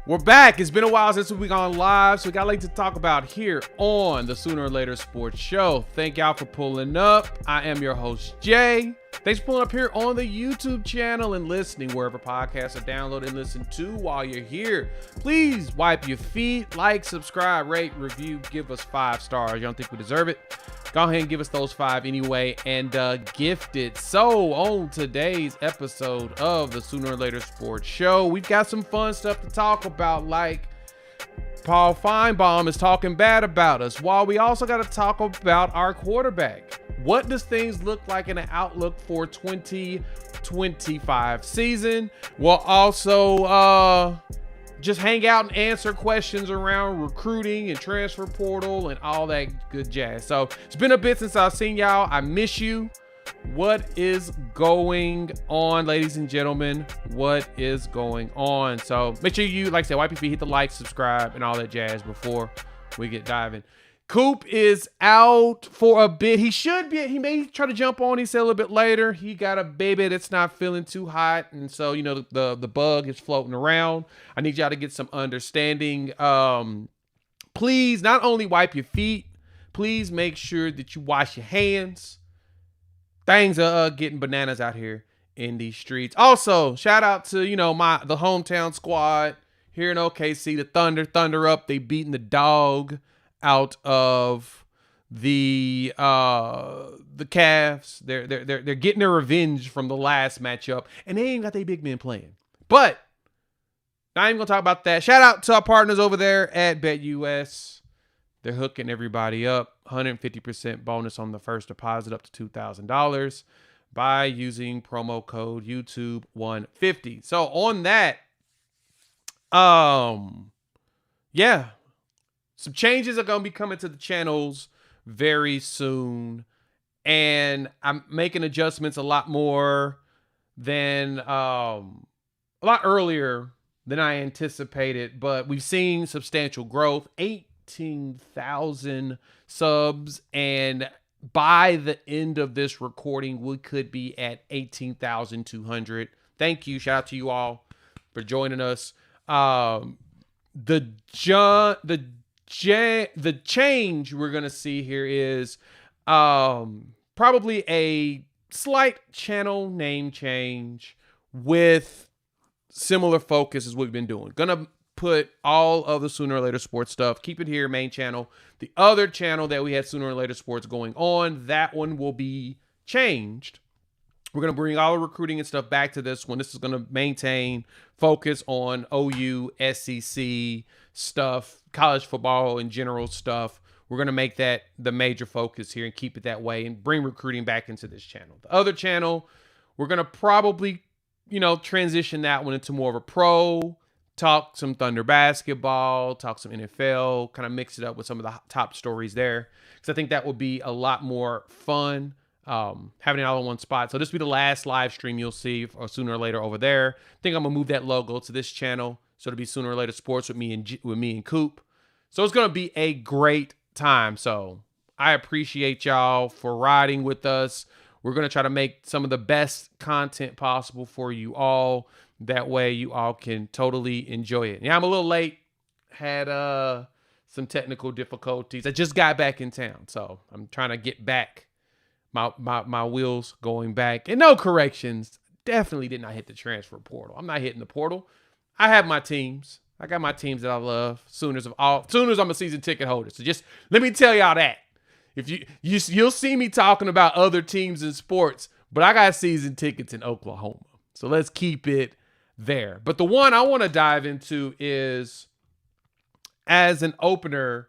We're back. It's been a while since we've gone live, so we got a lot to talk about here on the Sooner or Later Sports Show. Thank y'all for pulling up. I am your host, Jay. Thanks for pulling up here on the YouTube channel and listening wherever podcasts are downloaded and listened to while you're here. Please wipe your feet, like, subscribe, rate, review, give us 5 stars. You don't think we deserve it? Go ahead and give us those 5 anyway and gift it. So on today's episode of the Sooner or Later Sports Show, we've got some fun stuff to talk about, like Paul Finebaum is talking bad about us, while we also got to talk about our quarterback. What does things look like in the outlook for 2025 season? We'll also just hang out and answer questions around recruiting and transfer portal and all that good jazz. So it's been a bit since I've seen y'all. I miss you. What is going on, ladies and gentlemen? What is going on? So make sure you, like I said, wipe your feet, hit the like, subscribe, and all that jazz before we get diving. Coop is out for a bit. He may try to jump on. He said a little bit later. He got a baby that's not feeling too hot. And so, you know, the bug is floating around. I need y'all to get some understanding. Please not only wipe your feet, please make sure that you wash your hands. Things are getting bananas out here in these streets. Also, shout out to, you know, the hometown squad here in OKC, the Thunder up. They beating the dog out of the Cavs. They're getting their revenge from the last matchup, and they ain't got their big men playing. But not even gonna talk about that. Shout out to our partners over there at BetUS. They're hooking everybody up. 150% bonus on the first deposit up to $2,000 by using promo code YouTube150. So on that, yeah. Some changes are going to be coming to the channels very soon. And I'm making adjustments a lot earlier than I anticipated. But we've seen substantial growth, 18,000 subs. And by the end of this recording, we could be at 18,200. Thank you. Shout out to you all for joining us. The change we're going to see here is probably a slight channel name change with similar focus as we've been doing. Going to put all of the Sooner or Later Sports stuff, keep it here, main channel. The other channel that we had Sooner or Later Sports going on, that one will be changed. We're going to bring all the recruiting and stuff back to this one. This is going to maintain focus on OU, SEC stuff, college football in general stuff. We're going to make that the major focus here and keep it that way and bring recruiting back into this channel. The other channel, we're going to probably, you know, transition that one into more of a pro, talk some Thunder basketball, talk some NFL, kind of mix it up with some of the top stories there. Because I think that would be a lot more fun. Having it all in one spot. So this will be the last live stream you'll see or Sooner or Later over there. I think I'm gonna move that logo to this channel, so it'll be Sooner or Later Sports with me and Coop. So it's gonna be a great time. So I appreciate y'all for riding with us. We're gonna try to make some of the best content possible for you all. That way you all can totally enjoy it. Yeah, I'm a little late. Had some technical difficulties. I just got back in town, so I'm trying to get back. My wheels going back, and no corrections. Definitely did not hit the transfer portal. I'm not hitting the portal. I have my teams. I got my teams that I love. Sooners, I'm a season ticket holder. So just let me tell y'all that. If you'll see me talking about other teams in sports, but I got season tickets in Oklahoma. So let's keep it there. But the one I want to dive into is, as an opener,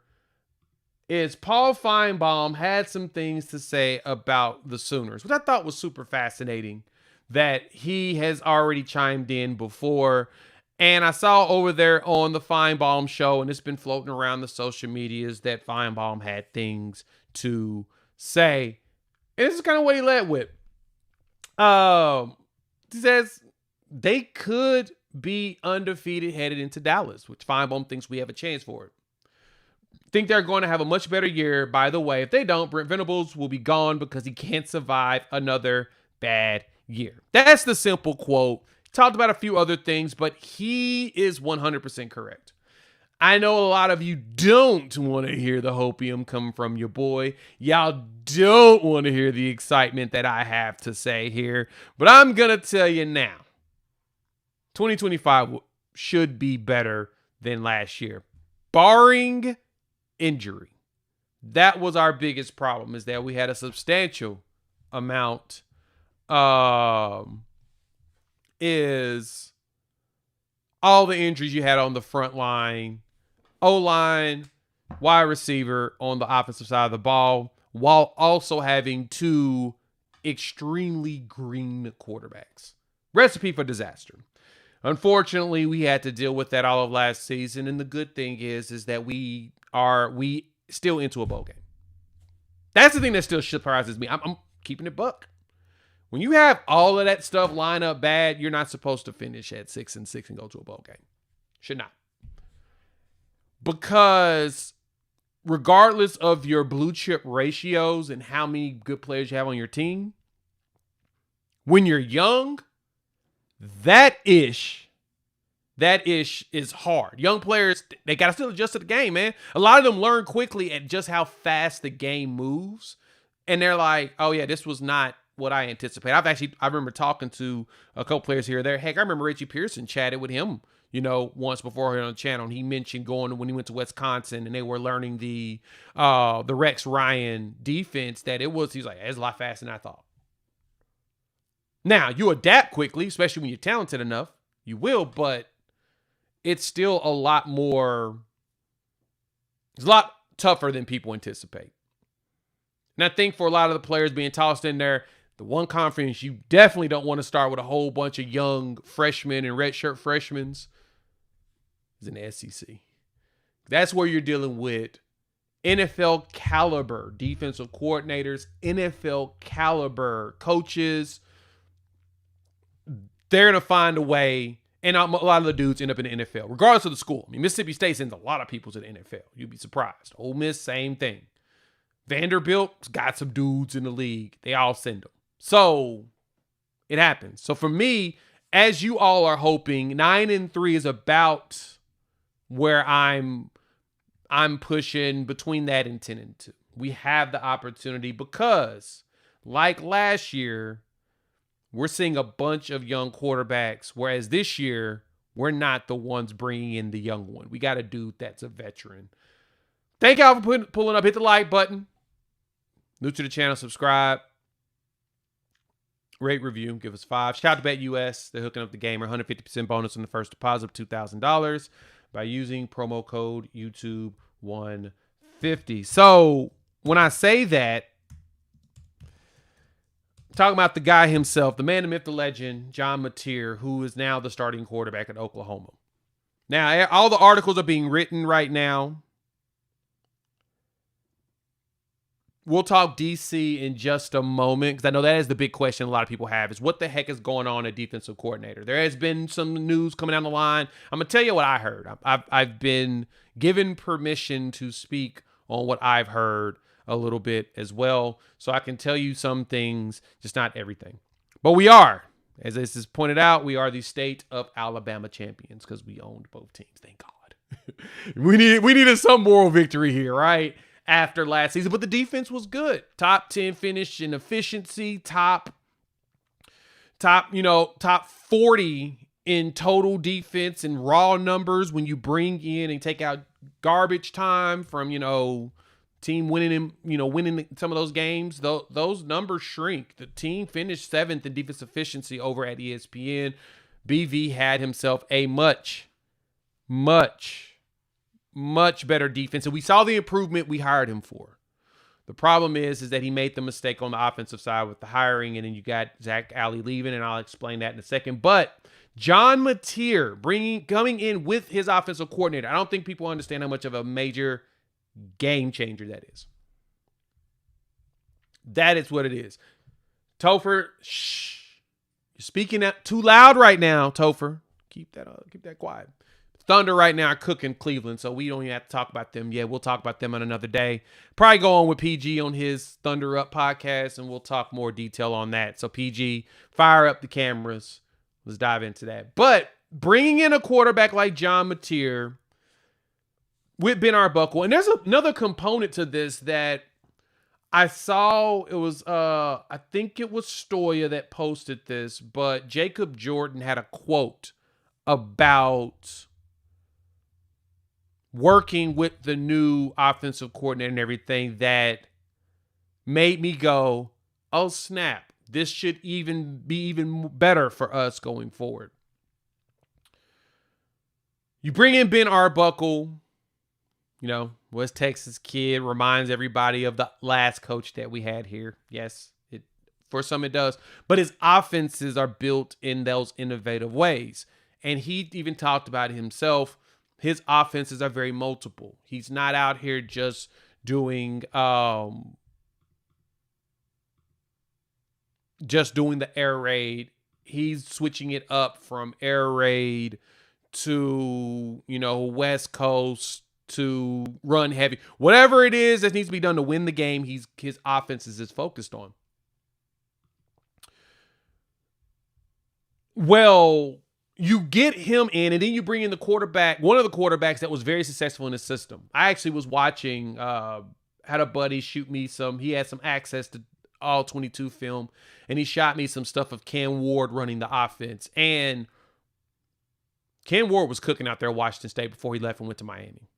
is Paul Finebaum had some things to say about the Sooners, which I thought was super fascinating, that he has already chimed in before. And I saw over there on the Finebaum show, and it's been floating around the social medias, that Finebaum had things to say. And this is kind of what he led with. He says they could be undefeated headed into Dallas, which Finebaum thinks we have a chance for it. Think they're going to have a much better year. By the way, if they don't, Brent Venables will be gone because he can't survive another bad year. That's the simple quote. Talked about a few other things, but he is 100% correct. I know a lot of you don't want to hear the hopium come from your boy. Y'all don't want to hear the excitement that I have to say here. But I'm going to tell you now. 2025 should be better than last year. Barring injury. That was our biggest problem, is that we had a substantial amount is all the injuries you had on the front line, O-line, wide receiver on the offensive side of the ball, while also having two extremely green quarterbacks. Recipe for disaster. Unfortunately, we had to deal with that all of last season, and the good thing is that we still into a bowl game. That's the thing that still surprises me. I'm keeping it buck. When you have all of that stuff line up bad, you're not supposed to finish at 6-6 and go to a bowl game. Should not. Because regardless of your blue chip ratios and how many good players you have on your team, when you're young, that ish is hard. Young players, they got to still adjust to the game, man. A lot of them learn quickly at just how fast the game moves. And they're like, oh yeah, this was not what I anticipate. I remember talking to a couple players here or there. Heck, I remember Richie Pearson chatted with him, once before here on the channel. And he mentioned going when he went to Wisconsin and they were learning the Rex Ryan defense, that he's like, it's a lot faster than I thought. Now, you adapt quickly, especially when you're talented enough. You will, but it's still it's a lot tougher than people anticipate. And I think for a lot of the players being tossed in there, the one conference you definitely don't want to start with a whole bunch of young freshmen and redshirt freshmen is in the SEC. That's where you're dealing with NFL caliber defensive coordinators, NFL caliber coaches. They're going to find a way, and a lot of the dudes end up in the NFL, regardless of the school. I mean, Mississippi State sends a lot of people to the NFL. You'd be surprised. Ole Miss, same thing. Vanderbilt's got some dudes in the league. They all send them. So it happens. So for me, as you all are hoping, 9-3 is about where I'm pushing between that and 10-2. We have the opportunity because, like last year, we're seeing a bunch of young quarterbacks, whereas this year, we're not the ones bringing in the young one. We got a dude that's a veteran. Thank y'all for pulling up. Hit the like button. New to the channel, subscribe. Rate, review, give us 5. Shout out to BetUS. They're hooking up the gamer. 150% bonus on the first deposit of $2,000 by using promo code YouTube150. So when I say that, talking about the guy himself, the man, the myth, the legend, John Mateer, who is now the starting quarterback at Oklahoma. Now, all the articles are being written right now. We'll talk DC in just a moment, because I know that is the big question a lot of people have, is what the heck is going on at defensive coordinator? There has been some news coming down the line. I'm going to tell you what I heard. I've been given permission to speak on what I've heard a little bit as well, so I can tell you some things, just not everything. But we are, as this is pointed out, we are the state of Alabama champions because we owned both teams. Thank God. we needed some moral victory here, right? After last season, but the defense was good. Top 10 finish in efficiency, top 40 in total defense and raw numbers when you bring in and take out garbage time from, team winning some of those games. Those numbers shrink. The team finished 7th in defense efficiency over at ESPN. BV had himself a much better defense, and we saw the improvement we hired him for. The problem is that he made the mistake on the offensive side with the hiring, and then you got Zach Alley leaving, and I'll explain that in a second. But John Mateer coming in with his offensive coordinator, I don't think people understand how much of a major game changer that is. That is what it is. Topher, shh. You're speaking out too loud right now, Topher. Keep that quiet. Thunder right now are cooking Cleveland, so we don't even have to talk about them yet. We'll talk about them on another day. Probably go on with PG on his Thunder Up podcast, and we'll talk more detail on that. So PG, fire up the cameras. Let's dive into that. But bringing in a quarterback like John Mateer with Ben Arbuckle, and there's another component to this that I saw. It was I think it was Stoya that posted this, but Jacob Jordan had a quote about working with the new offensive coordinator and everything that made me go, oh snap, this should even be even better for us going forward. You bring in Ben Arbuckle, West Texas kid, reminds everybody of the last coach that we had here. Yes, for some it does. But his offenses are built in those innovative ways. And he even talked about it himself. His offenses are very multiple. He's not out here just doing the air raid. He's switching it up from air raid to, West Coast to run heavy. Whatever it is that needs to be done to win the game, his offenses is focused on. Well, you get him in, and then you bring in the quarterback, one of the quarterbacks that was very successful in the system. I actually was watching, had a buddy shoot me he had some access to all 22 film, and he shot me some stuff of Cam Ward running the offense. And Cam Ward was cooking out there at Washington State before he left and went to Miami.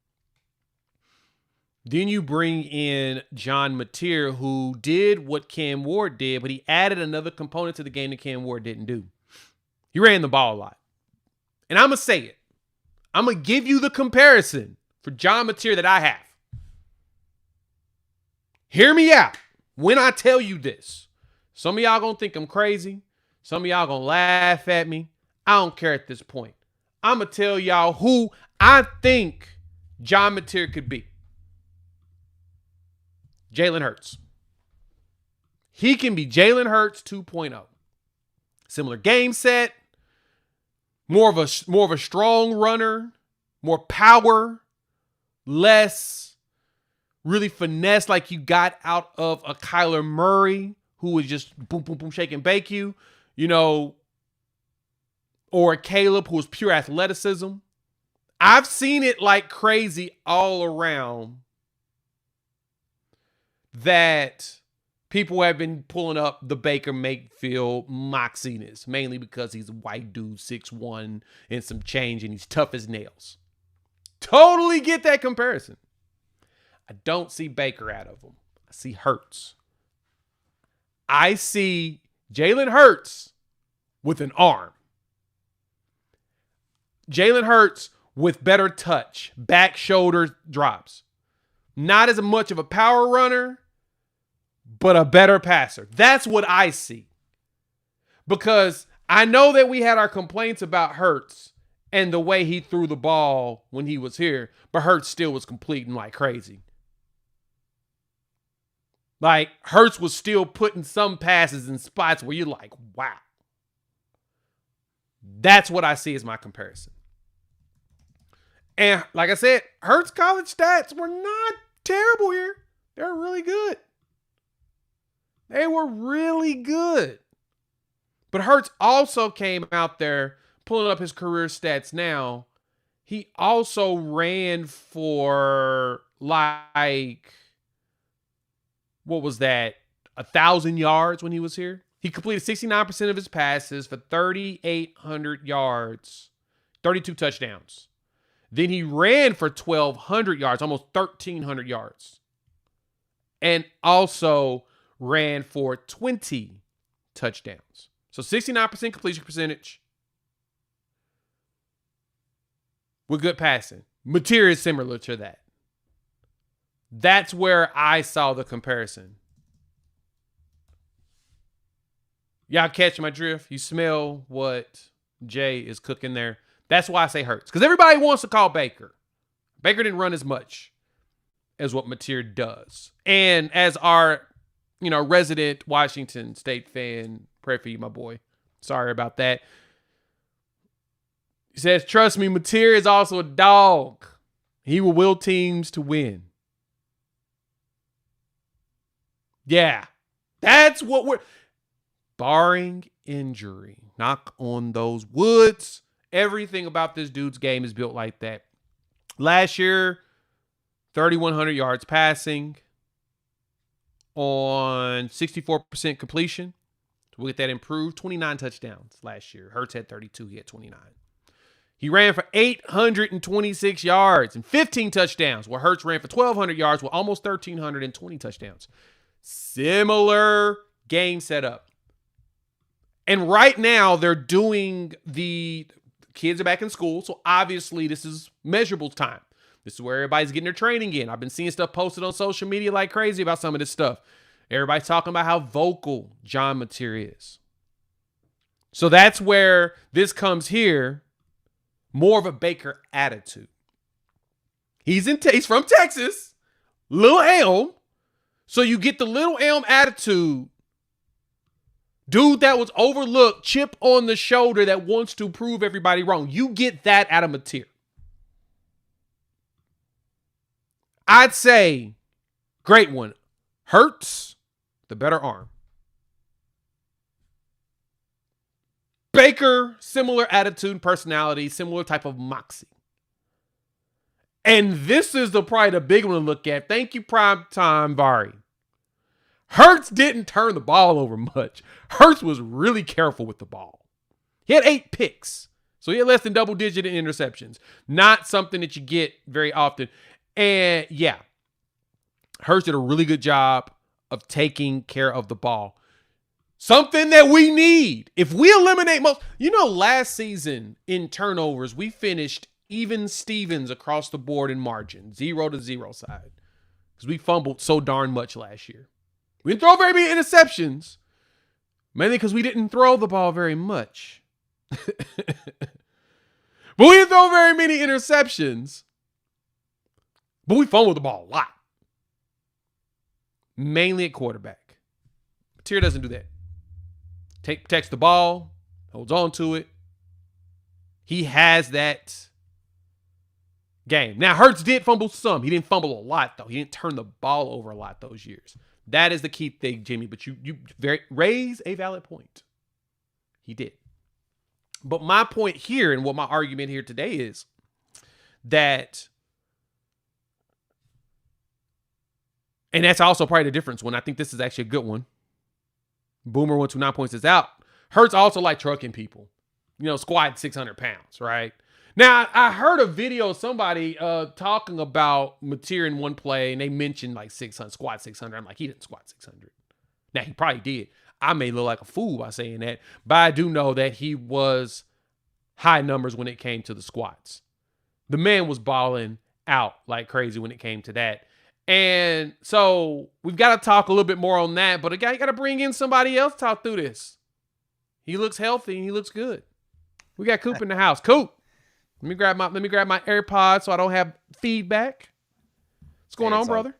Then you bring in John Mateer, who did what Cam Ward did, but he added another component to the game that Cam Ward didn't do. He ran the ball a lot. And I'm going to say it. I'm going to give you the comparison for John Mateer that I have. Hear me out when I tell you this. Some of y'all going to think I'm crazy. Some of y'all going to laugh at me. I don't care at this point. I'm going to tell y'all who I think John Mateer could be. Jalen Hurts. He can be Jalen Hurts 2.0. Similar game set. More of a strong runner, more power, less really finesse like you got out of a Kyler Murray who was just boom, boom, boom, shake and bake you, or a Caleb who was pure athleticism. I've seen it like crazy all around that people have been pulling up the Baker Mayfield moxiness, mainly because he's a white dude, 6'1", and some change, and he's tough as nails. Totally get that comparison. I don't see Baker out of him. I see Hurts. I see Jalen Hurts with an arm. Jalen Hurts with better touch, back shoulder drops. Not as much of a power runner, but a better passer. That's what I see. Because I know that we had our complaints about Hurts and the way he threw the ball when he was here, but Hurts still was completing like crazy. Like, Hurts was still putting some passes in spots where you're like, wow. That's what I see as my comparison. And like I said, Hurts' college stats were not terrible here. They're really good. They were really good. But Hurts also came out there, pulling up his career stats now. He also ran for like, what was that? 1,000 yards when he was here. He completed 69% of his passes for 3,800 yards, 32 touchdowns. Then he ran for 1,200 yards, almost 1,300 yards. And also ran for 20 touchdowns. So 69% completion percentage with good passing. Mateer is similar to that. That's where I saw the comparison. Y'all catch my drift? You smell what Jay is cooking there? That's why I say Hurts. Because everybody wants to call Baker. Baker didn't run as much as what Mateer does. And as our, resident Washington State fan, pray for you, my boy. Sorry about that. He says, trust me, Mateer is also a dog. He will will teams to win. Yeah. That's what barring injury. Knock on those woods. Everything about this dude's game is built like that. Last year, 3,100 yards passing on 64% completion. We'll get that improved. 29 touchdowns last year. Hurts had 32. He had 29. He ran for 826 yards and 15 touchdowns, where Hurts ran for 1,200 yards with almost 1,320 touchdowns. Similar game setup. And right now, they're doing the kids are back in school, so obviously this is measurable time. This is where everybody's getting their training in. I've been seeing stuff posted on social media like crazy about some of this stuff. Everybody's talking about how vocal John Mateer is. So that's where this comes here. More of a Baker attitude. He's from Texas. Lil Elm. So you get the Lil Elm attitude. Dude that was overlooked, chip on the shoulder that wants to prove everybody wrong. You get that out of Mateer. I'd say, great one. Hurts, the better arm. Baker, similar attitude, personality, similar type of moxie. And this is probably the big one to look at. Thank you, Primetime Vari. Hurts didn't turn the ball over much. Hurts was really careful with the ball. He had 8 picks. So he had less than double-digit in interceptions. Not something that you get very often. And yeah, Hurts did a really good job of taking care of the ball. Something that we need. If we eliminate last season in turnovers, we finished even Stevens across the board in margin, 0-0 side. Because we fumbled so darn much last year. We didn't throw very many interceptions, mainly because we didn't throw the ball very much. But we didn't throw very many interceptions. But we fumbled the ball a lot. Mainly at quarterback. Mateer doesn't do that. Protects the ball, holds on to it. He has that game. Now, Hurts did fumble some. He didn't fumble a lot, though. He didn't turn the ball over a lot those years. That is the key thing, Jimmy. But you raise a valid point. He did. But my point here, and what my argument here today is, that, and that's also probably the difference when I think this is actually a good one. Boomer 129 points is out. Hurts also like trucking people. Squatting 600 pounds, right? Now, I heard a video of somebody talking about Mateer in one play, and they mentioned like 600, squat 600. I'm like, he didn't squat 600. Now, he probably did. I may look like a fool by saying that, but I do know that he was high numbers when it came to the squats. The man was balling out like crazy when it came to that. And so we've got to talk a little bit more on that, but again, you got to bring in somebody else to talk through this. He looks healthy and he looks good. We got Coop in the house. Coop, let me grab my AirPods so I don't have feedback. What's going on, brother?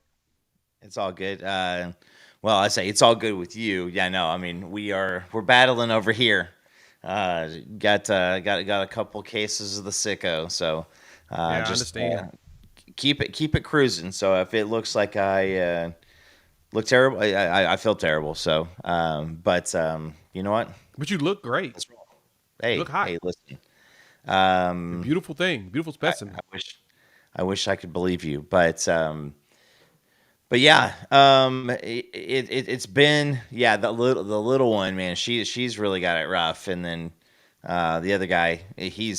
It's all good. Well, I say it's all good with you. Yeah, no, I mean we're battling over here. Got a couple cases of the sicko, so I understand. Keep it cruising. So if it looks like I look terrible, I feel terrible. So, but you know what? But you look great. Hey, you look hot. Hey, listen. Beautiful thing, beautiful specimen. I wish I could believe you, but yeah, it's been the little one, man. She's really got it rough, and then the other guy, he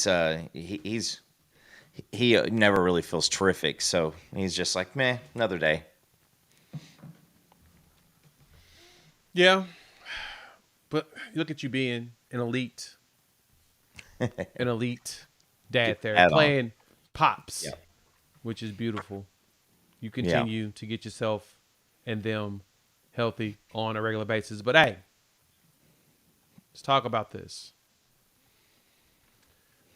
never really feels terrific, so he's just like, meh, another day. Yeah, but look at you being an elite dad there, playing pops, which is beautiful. You continue to get yourself and them healthy on a regular basis. But hey, let's talk about this.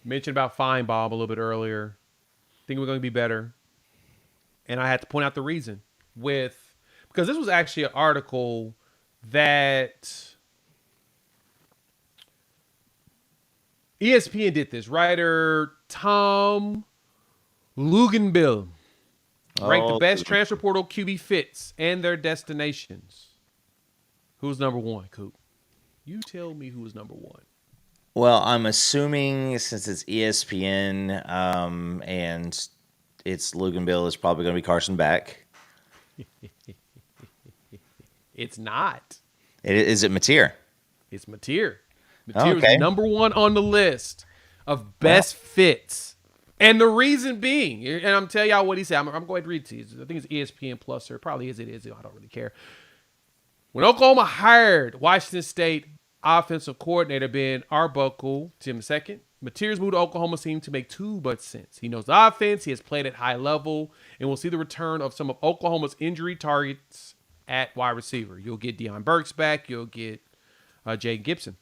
Mentioned about Finebaum a little bit earlier. Think we're going to be better. And I had to point out the reason because this was actually an article that ESPN did this. Writer Tom Luginbill ranked the best transfer portal QB fits and their destinations. Who's number one, Coop? You tell me who is number one. Well, I'm assuming since it's ESPN and it's Luganville, it's probably going to be Carson Beck. It's not. Is it Mateer? It's Mateer. Oh, Mateer was okay. number one on the list of best fits. And the reason being, and I'm telling y'all what he said. I'm going to read it to you. I think it's ESPN Plus, or it probably is. It is. I don't really care. When Oklahoma hired Washington State offensive coordinator Ben Arbuckle, Jim II, Mateer's move to Oklahoma seemed to make too much sense. He knows the offense. He has played at high level, and we'll see the return of some of Oklahoma's injury targets at wide receiver. You'll get Deion Burks back. You'll get Jay Gibson.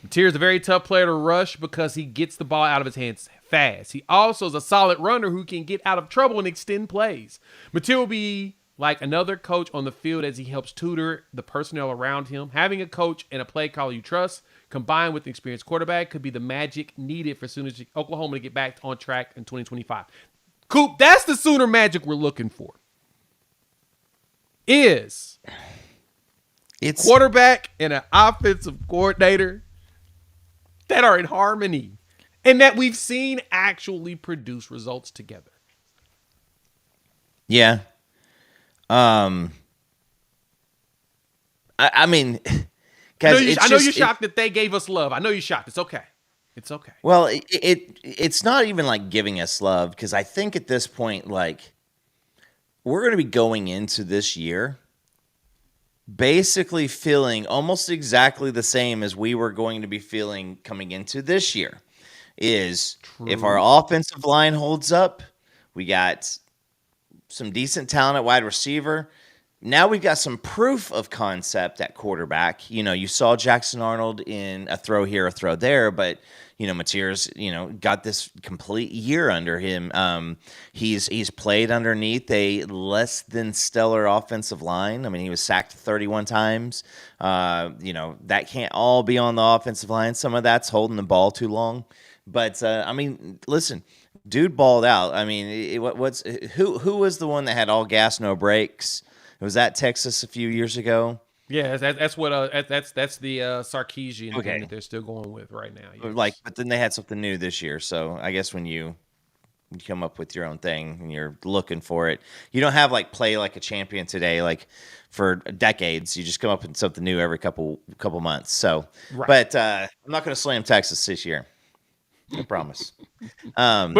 Mateer is a very tough player to rush because he gets the ball out of his hands fast. He also is a solid runner who can get out of trouble and extend plays. Mateer will be like another coach on the field as he helps tutor the personnel around him. Having a coach and a play caller you trust, combined with an experienced quarterback, could be the magic needed for Oklahoma to get back on track in 2025. Coop, that's the Sooner magic we're looking for. It's quarterback and an offensive coordinator that are in harmony and that we've seen actually produce results together. Yeah. I mean, I know you're shocked that they gave us love. I know you're shocked. It's okay. It's okay. Well, it's not even like giving us love, because I think at this point, like, we're going to be going into this year basically feeling almost exactly the same as we were going to be feeling coming into this year. Is True. If our offensive line holds up, we got some decent talent at wide receiver. Now we've got some proof of concept at quarterback. You know, you saw Jackson Arnold in a throw here, a throw there, but, you know, Mateer's, you know, got this complete year under him. He's played underneath a less than stellar offensive line. I mean, he was sacked 31 times. You know, that can't all be on the offensive line. Some of that's holding the ball too long. But, I mean, listen, dude balled out. I mean, who was the one that had all gas, no brakes? Was that Texas a few years ago? Yeah, that's what that's the Sarkisian Okay. thing that they're still going with right now. Yes. Like, but then they had something new this year. So I guess when you come up with your own thing and you're looking for it, you don't have like play like a champion today, like for decades. You just come up with something new every couple months. So, Right. But I'm not going to slam Texas this year. I promise. But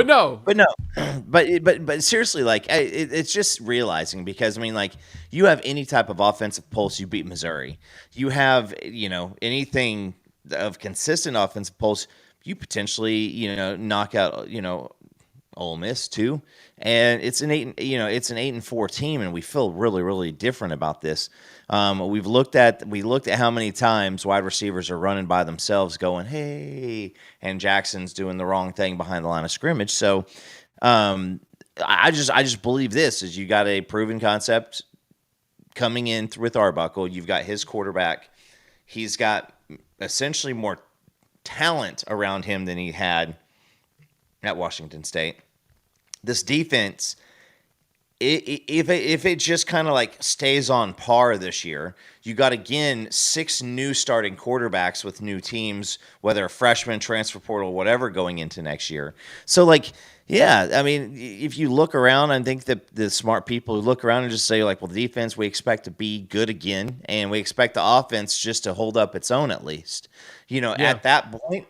seriously, like it's just realizing, because I mean, like, you have any type of offensive pulse, you beat Missouri. You have, you know, anything of consistent offensive pulse, you potentially, you know, knock out, you know, Ole Miss too. And it's an 8-4 team, and we feel really, really different about this. We looked at how many times wide receivers are running by themselves going, hey, and Jackson's doing the wrong thing behind the line of scrimmage. So I just believe this is, you got a proven concept coming in with Arbuckle. You've got his quarterback. He's got essentially more talent around him than he had at Washington State. This defense, if it just kind of like stays on par this year, you got, again, 6 new starting quarterbacks with new teams, whether a freshman, transfer portal, whatever, going into next year. So, like, yeah, I mean, if you look around, I think that the smart people who look around and just say, like, well, the defense, we expect to be good again, and we expect the offense just to hold up its own at least. You know, Yeah. At that point,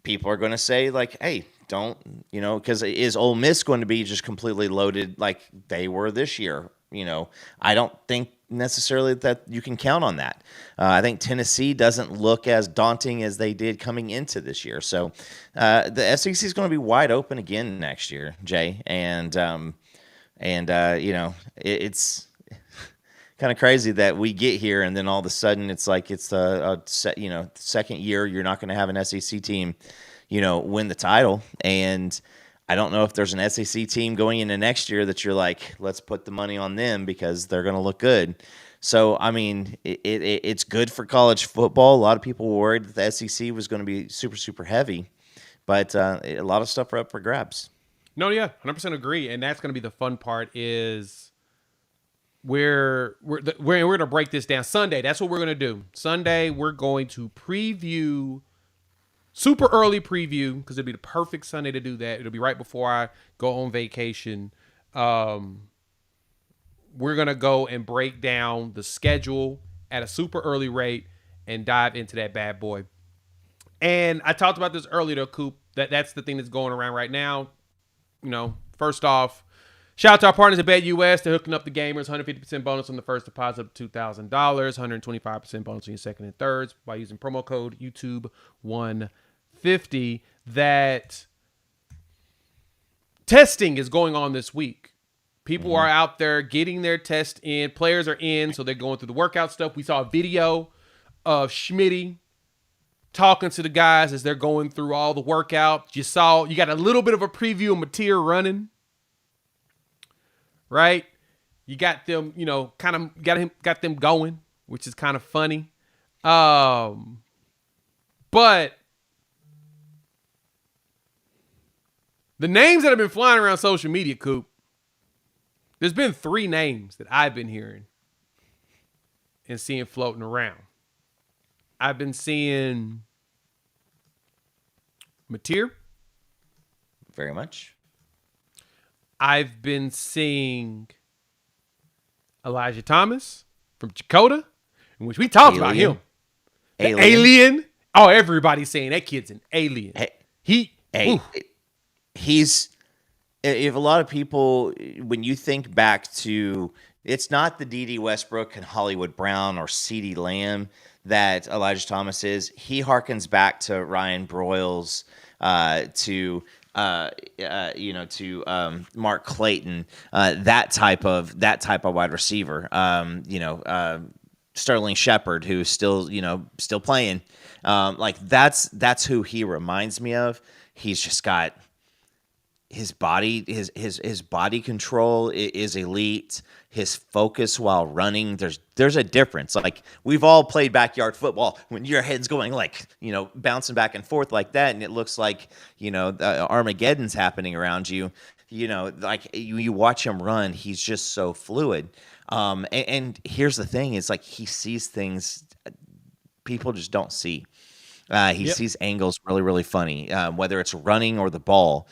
people are going to say, like, hey, don't, you know, because is Ole Miss going to be just completely loaded like they were this year? You know, I don't think necessarily that you can count on that. I think Tennessee doesn't look as daunting as they did coming into this year. So the SEC is going to be wide open again next year, Jay. And you know, it's kind of crazy that we get here and then all of a sudden it's like it's you know, second year you're not going to have an SEC team, you know, win the title. And I don't know if there's an SEC team going into next year that you're like, let's put the money on them because they're going to look good. So, I mean, it's good for college football. A lot of people were worried that the SEC was going to be super, super heavy. But a lot of stuff are up for grabs. No, yeah, 100% agree. And that's going to be the fun part, is we're going to break this down Sunday. That's what we're going to do. Sunday, we're going to preview, super early preview, because it'll be the perfect Sunday to do that. It'll be right before I go on vacation. We're going to go and break down the schedule at a super early rate and dive into that bad boy. And I talked about this earlier, though, Coop. That's the thing that's going around right now. You know, first off, shout out to our partners at BetUS. They're hooking up the gamers. 150% bonus on the first deposit of $2,000. 125% bonus on your second and thirds by using promo code YouTube150. That testing is going on this week. People are out there getting their test in. Players are in, so they're going through the workout stuff. We saw a video of Schmitty talking to the guys as they're going through all the workout. You got a little bit of a preview of Mateer running, right? You got them, kind of got them going, which is kind of funny. But the names that have been flying around social media, Coop, there's been 3 names that I've been hearing and seeing floating around. I've been seeing Mateer. Very much. I've been seeing Elijah Thomas from Chakota, in which we talked about him. Alien. Oh, everybody's saying that kid's an alien. He's, if a lot of people, when you think back to, it's not the D.D. Westbrook and Hollywood Brown or CeeDee Lamb that Elijah Thomas is. He harkens back to Ryan Broyles, to Mark Clayton, that type of wide receiver. Sterling Shepard, who's still playing. That's who he reminds me of. He's just got his body, his body control is elite. His focus while running, there's a difference. Like, we've all played backyard football when your head's going bouncing back and forth like that, and it looks like Armageddon's happening around you. You watch him run, he's just so fluid. And here's the thing: is like he sees things people just don't see. He sees angles really, really funny, whether it's running or the ball.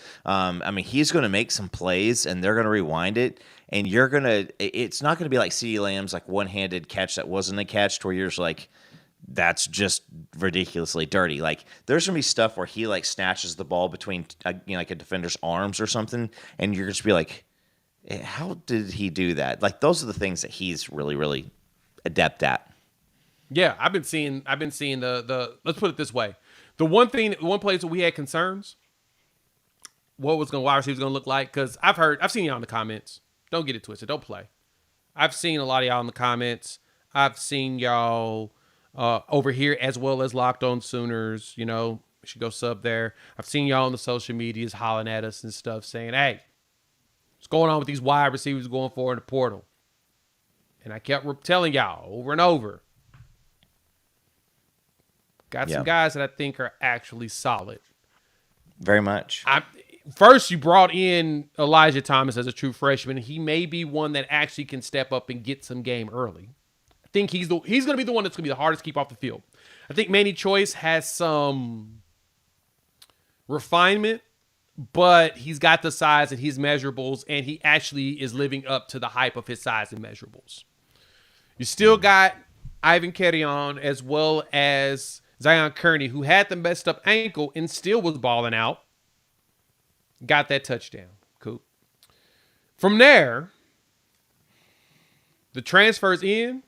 He's going to make some plays, and they're going to rewind it, and it's not going to be like CeeDee Lamb's one-handed catch that wasn't a catch, to where you're just like, that's just ridiculously dirty. Like, there's going to be stuff where he snatches the ball between a defender's arms or something, and you're just be like, how did he do that? Like, those are the things that he's really, really adept at. Yeah, I've been seeing the let's put it this way. One place where we had concerns, what was wide receiver going to look like, because I've seen y'all in the comments. Don't get it twisted. Don't play. I've seen a lot of y'all in the comments. I've seen y'all over here as well as Locked On Sooners. We should go sub there. I've seen y'all on the social medias hollering at us and stuff saying, hey, what's going on with these wide receivers going forward in the portal? And I kept telling y'all over and over, got some guys that I think are actually solid. Very much. First, you brought in Elijah Thomas as a true freshman. He may be one that actually can step up and get some game early. I think he's going to be the one that's going to be the hardest to keep off the field. I think Manny Choice has some refinement, but he's got the size and his measurables, and he actually is living up to the hype of his size and measurables. You still got Ivan Carrion as well as Zion Kearney, who had the messed up ankle and still was balling out. Got that touchdown. Cool. From there, the transfers in.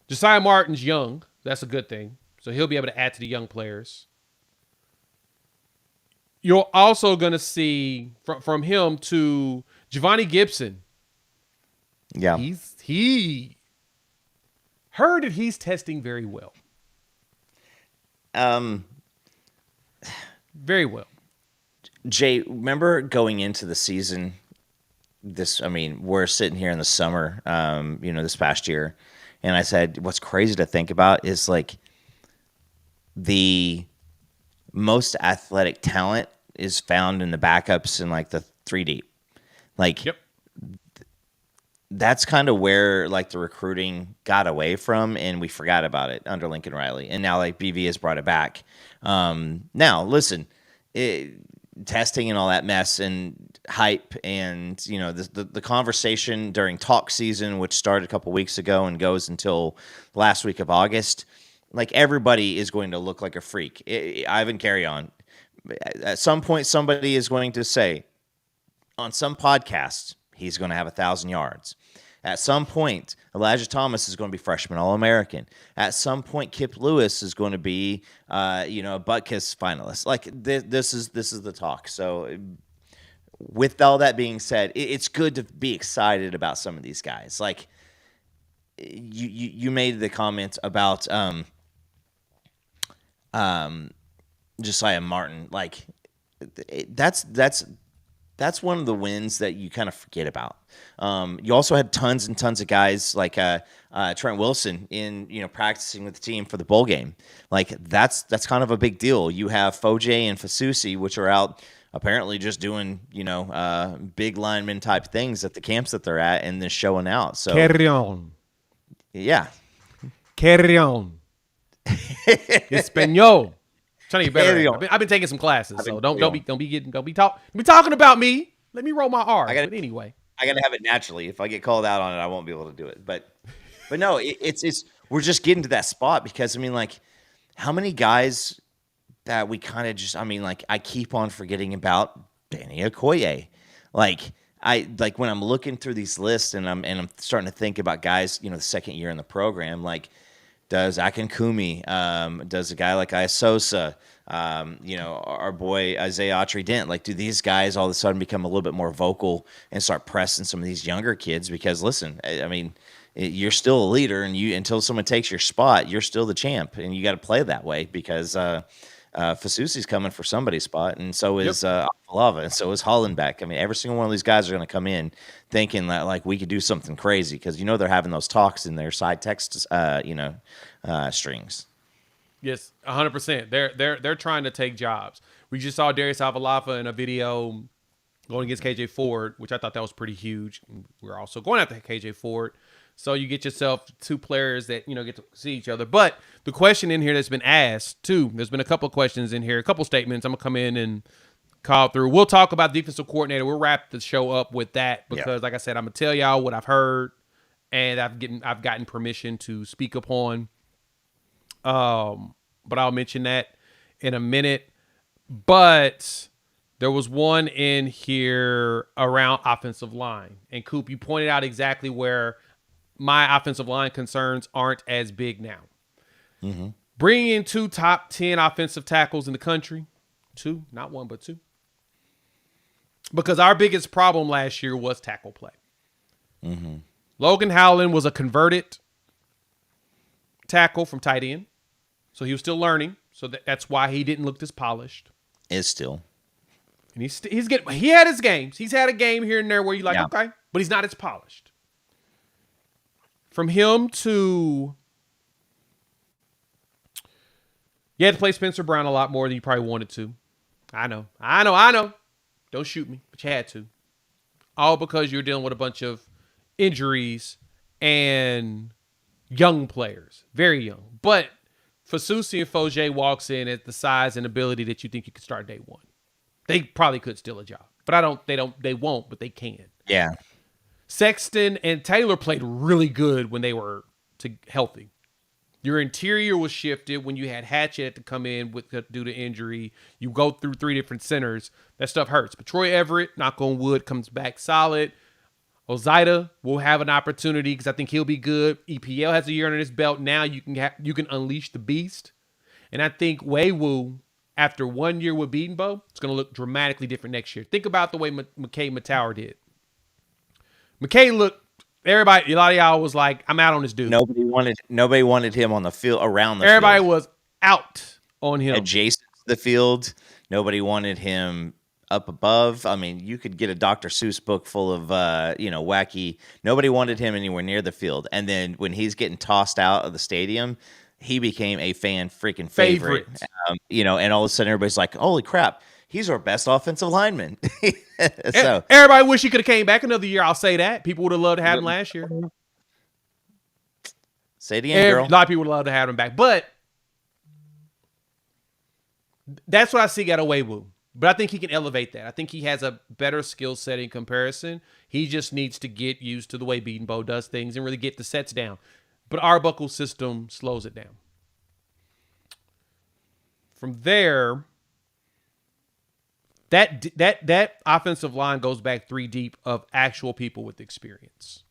Josiah Martin's young. That's a good thing. So he'll be able to add to the young players. You're also going to see from him to Giovanni Gibson. Yeah. He heard that he's testing very well. Very well. Jay, remember going into the season, we're sitting here in the summer, this past year, and I said, what's crazy to think about is the most athletic talent is found in the backups and the 3 deep. Yep. that's kind of where like the recruiting got away from, and we forgot about it under Lincoln Riley, and now like BV has brought it back. Now listen, testing and all that mess and hype, and the conversation during talk season, which started a couple weeks ago and goes until last week of August. Like everybody is going to look like a freak. Ivan, carry on. At some point, somebody is going to say on some podcast he's going to have 1,000 yards. At some point, Elijah Thomas is going to be freshman All-American. At some point, Kip Lewis is going to be, a Butkus finalist. Like this is the talk. So, with all that being said, it's good to be excited about some of these guys. Like you made the comment about Josiah Martin. Like that's one of the wins that you kind of forget about. You also had tons and tons of guys like Trent Wilson in practicing with the team for the bowl game. Like that's kind of a big deal. You have Foje and Fasusi, which are out apparently just doing big lineman type things at the camps that they're at and then showing out. So carry on, yeah, carry on, Espanol. Trying to get better. I've been taking some classes, so don't be talking about me. Let me roll my R. But anyway, I gotta have it naturally. If I get called out on it, I won't be able to do it. But no, it's we're just getting to that spot because how many guys that we kind of just I keep on forgetting about Danny Okoye. When I'm looking through these lists and I'm starting to think about guys, the second year in the program, like. Does Akinkumi, does a guy like Iasosa, our boy Isaiah Autry-Dent, like do these guys all of a sudden become a little bit more vocal and start pressing some of these younger kids? Because listen, you're still a leader, and until someone takes your spot, you're still the champ, and you got to play that way because Fasusi's coming for somebody's spot, and so is Lava, and so is Hollenbeck. Every single one of these guys are going to come in thinking that like we could do something crazy because they're having those talks in their side text, strings. Yes, 100%. They're trying to take jobs. We just saw Darius Avalafa in a video going against KJ Ford, which I thought that was pretty huge. We're also going after KJ Ford. So you get yourself two players that, get to see each other. But the question in here that's been asked, too, there's been a couple of questions in here, a couple statements. I'm going to come in and call through. We'll talk about defensive coordinator. We'll wrap the show up with that because, like I said, I'm going to tell y'all what I've heard and I've gotten permission to speak upon. But I'll mention that in a minute. But there was one in here around offensive line. And, Coop, you pointed out exactly where my offensive line concerns aren't as big now. Mm-hmm. Bringing in 2 top 10 offensive tackles in the country. 2, not 1, but 2. Because our biggest problem last year was tackle play. Mm-hmm. Logan Howland was a converted tackle from tight end. So he was still learning. So that's why he didn't look this polished. Is still. And he had his games. He's had a game here and there where you're like, okay, but he's not as polished. From him to, you had to play Spencer Brown a lot more than you probably wanted to. I know. Don't shoot me, but you had to. All because you're dealing with a bunch of injuries and young players, very young. But Fasusi and Foje walks in at the size and ability that you think you could start day one. They probably could steal a job, but they won't, but they can. Yeah. Sexton and Taylor played really good when they were healthy. Your interior was shifted when you had Hatchett to come in due to injury. You go through 3 different centers. That stuff hurts. But Troy Everett, knock on wood, comes back solid. Ozaida will have an opportunity because I think he'll be good. EPL has a year under his belt. Now you can unleash the beast. And I think Weiwu, after 1 year with Beatonbow, it's going to look dramatically different next year. Think about the way McKay Matauer did. McKay looked, a lot of y'all was like, I'm out on this dude. Nobody wanted him on the field, around the Everybody field. Was out on him. Adjacent to the field. Nobody wanted him up above. You could get a Dr. Seuss book full of, wacky. Nobody wanted him anywhere near the field. And then when he's getting tossed out of the stadium, he became a fan freaking favorite. And all of a sudden everybody's like, holy crap. he's our best offensive lineman. So everybody wish he could have came back another year. I'll say that. People would have loved to have him last year. Say it again, girl. A lot of people would love to have him back. But that's what I see got away with. But I think he can elevate that. I think he has a better skill set in comparison. He just needs to get used to the way Beatonbow does things and really get the sets down. But Arbuckle's system slows it down. From there, that offensive line goes back 3 deep of actual people with experience.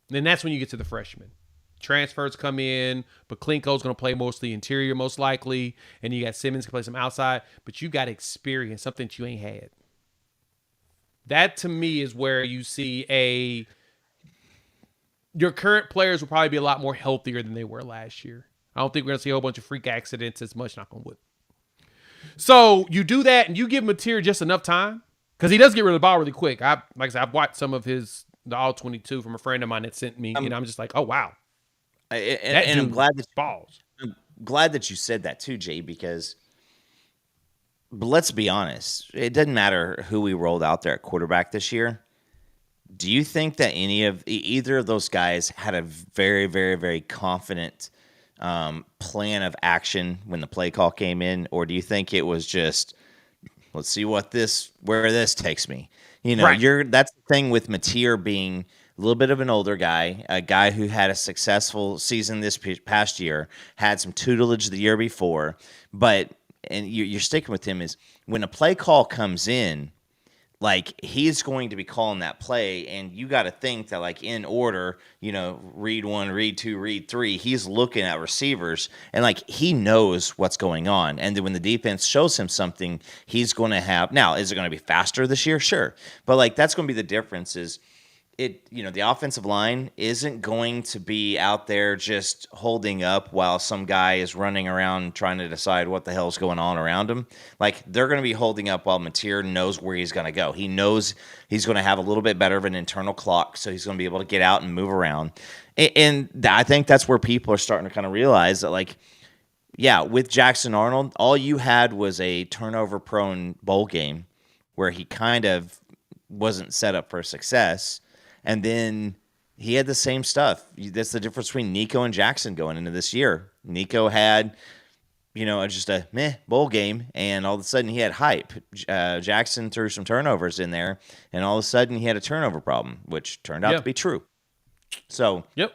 And then that's when you get to the freshmen. Transfers come in, but Klinko's going to play mostly interior, most likely, and you got Simmons can play some outside, but you got experience, something that you ain't had. That, to me, is where you see your current players will probably be a lot more healthier than they were last year. I don't think we're going to see a whole bunch of freak accidents as much, knock on wood. So you do that, and you give Mateer just enough time, because he does get rid of the ball really quick. Like I said, I've watched some of the All-22 from a friend of mine that sent me, and I'm just like, oh, wow. And I'm glad that balls. I'm glad that you said that too, Jay, because but let's be honest, it doesn't matter who we rolled out there at quarterback this year. Do you think that either of those guys had a very, very, very confident plan of action when the play call came in, or do you think it was just let's see where this takes me? You know, right. That's the thing with Mateer being a little bit of an older guy, a guy who had a successful season this past year, had some tutelage the year before, and you're sticking with him is when a play call comes in, like he's going to be calling that play, and you got to think that like in order, you know, read 1, read 2, read 3, he's looking at receivers and like he knows what's going on. And then when the defense shows him something, he's going to have, now, is it going to be faster this year? Sure. But like that's going to be the difference is, the offensive line isn't going to be out there just holding up while some guy is running around trying to decide what the hell's going on around him. Like they're going to be holding up while Mateer knows where he's going to go. He knows he's going to have a little bit better of an internal clock, so he's going to be able to get out and move around. And I think that's where people are starting to kind of realize that, like, yeah, with Jackson Arnold, all you had was a turnover-prone bowl game where he kind of wasn't set up for success. And then he had the same stuff. That's the difference between Nico and Jackson going into this year. Nico had, just a meh bowl game, and all of a sudden he had hype. Jackson threw some turnovers in there, and all of a sudden he had a turnover problem, which turned out to be true. So, yep.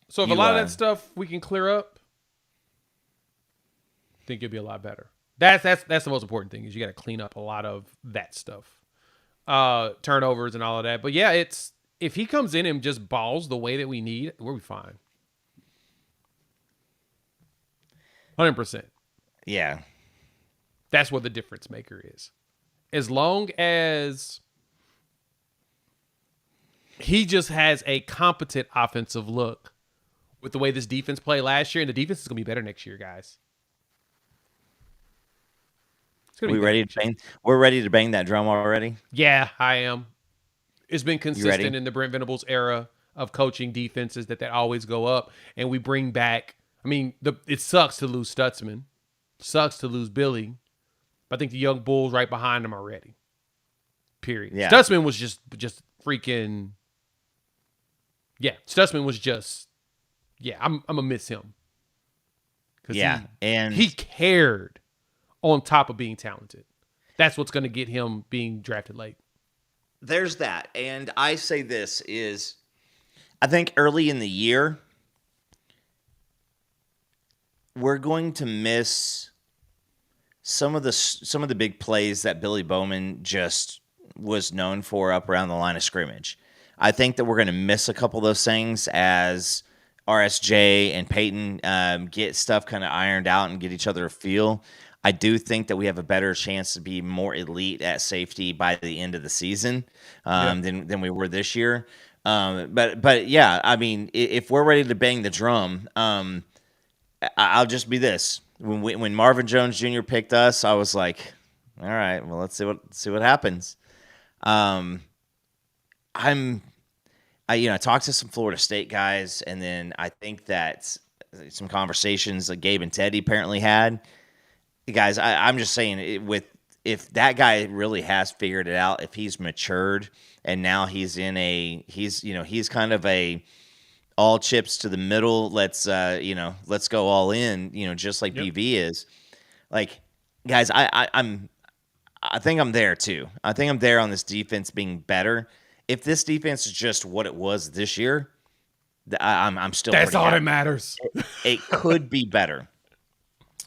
So if a lot of that stuff we can clear up, I think it'll be a lot better. That's the most important thing is you got to clean up a lot of that stuff, turnovers and all of that. But yeah, if he comes in and just balls the way that we need, we'll be fine. 100%. Yeah. That's what the difference maker is. As long as he just has a competent offensive look with the way this defense played last year, and the defense is going to be better next year, guys. We're ready to bang that drum already? Yeah, I am. It's been consistent in the Brent Venables era of coaching defenses that always go up, and we bring back. I mean, it sucks to lose Stutzman, sucks to lose Billy, but I think the young bulls right behind him are ready. Period. Yeah. Stutzman was just freaking. Yeah, Stutzman was just. Yeah, I'm gonna miss him. And he cared on top of being talented. That's what's gonna get him being drafted late. There's that. And I say this is, I think early in the year, we're going to miss some of the big plays that Billy Bowman just was known for up around the line of scrimmage. I think that we're going to miss a couple of those things as RSJ and Peyton get stuff kind of ironed out and get each other a feel. I do think that we have a better chance to be more elite at safety by the end of the season than we were this year. But yeah, I mean, if we're ready to bang the drum, I'll just be this. When Marvin Jones Jr. picked us, I was like, all right, well, let's see what happens. I talked to some Florida State guys, and then I think that some conversations that Gabe and Teddy apparently had. Guys, I'm just saying, with if that guy really has figured it out, if he's matured and now he's kind of a all chips to the middle, let's go all in, just like BV is. Like, guys, I think I'm there too. I think I'm there on this defense being better. If this defense is just what it was this year, I'm still. That's all happy. that matters. It could be better.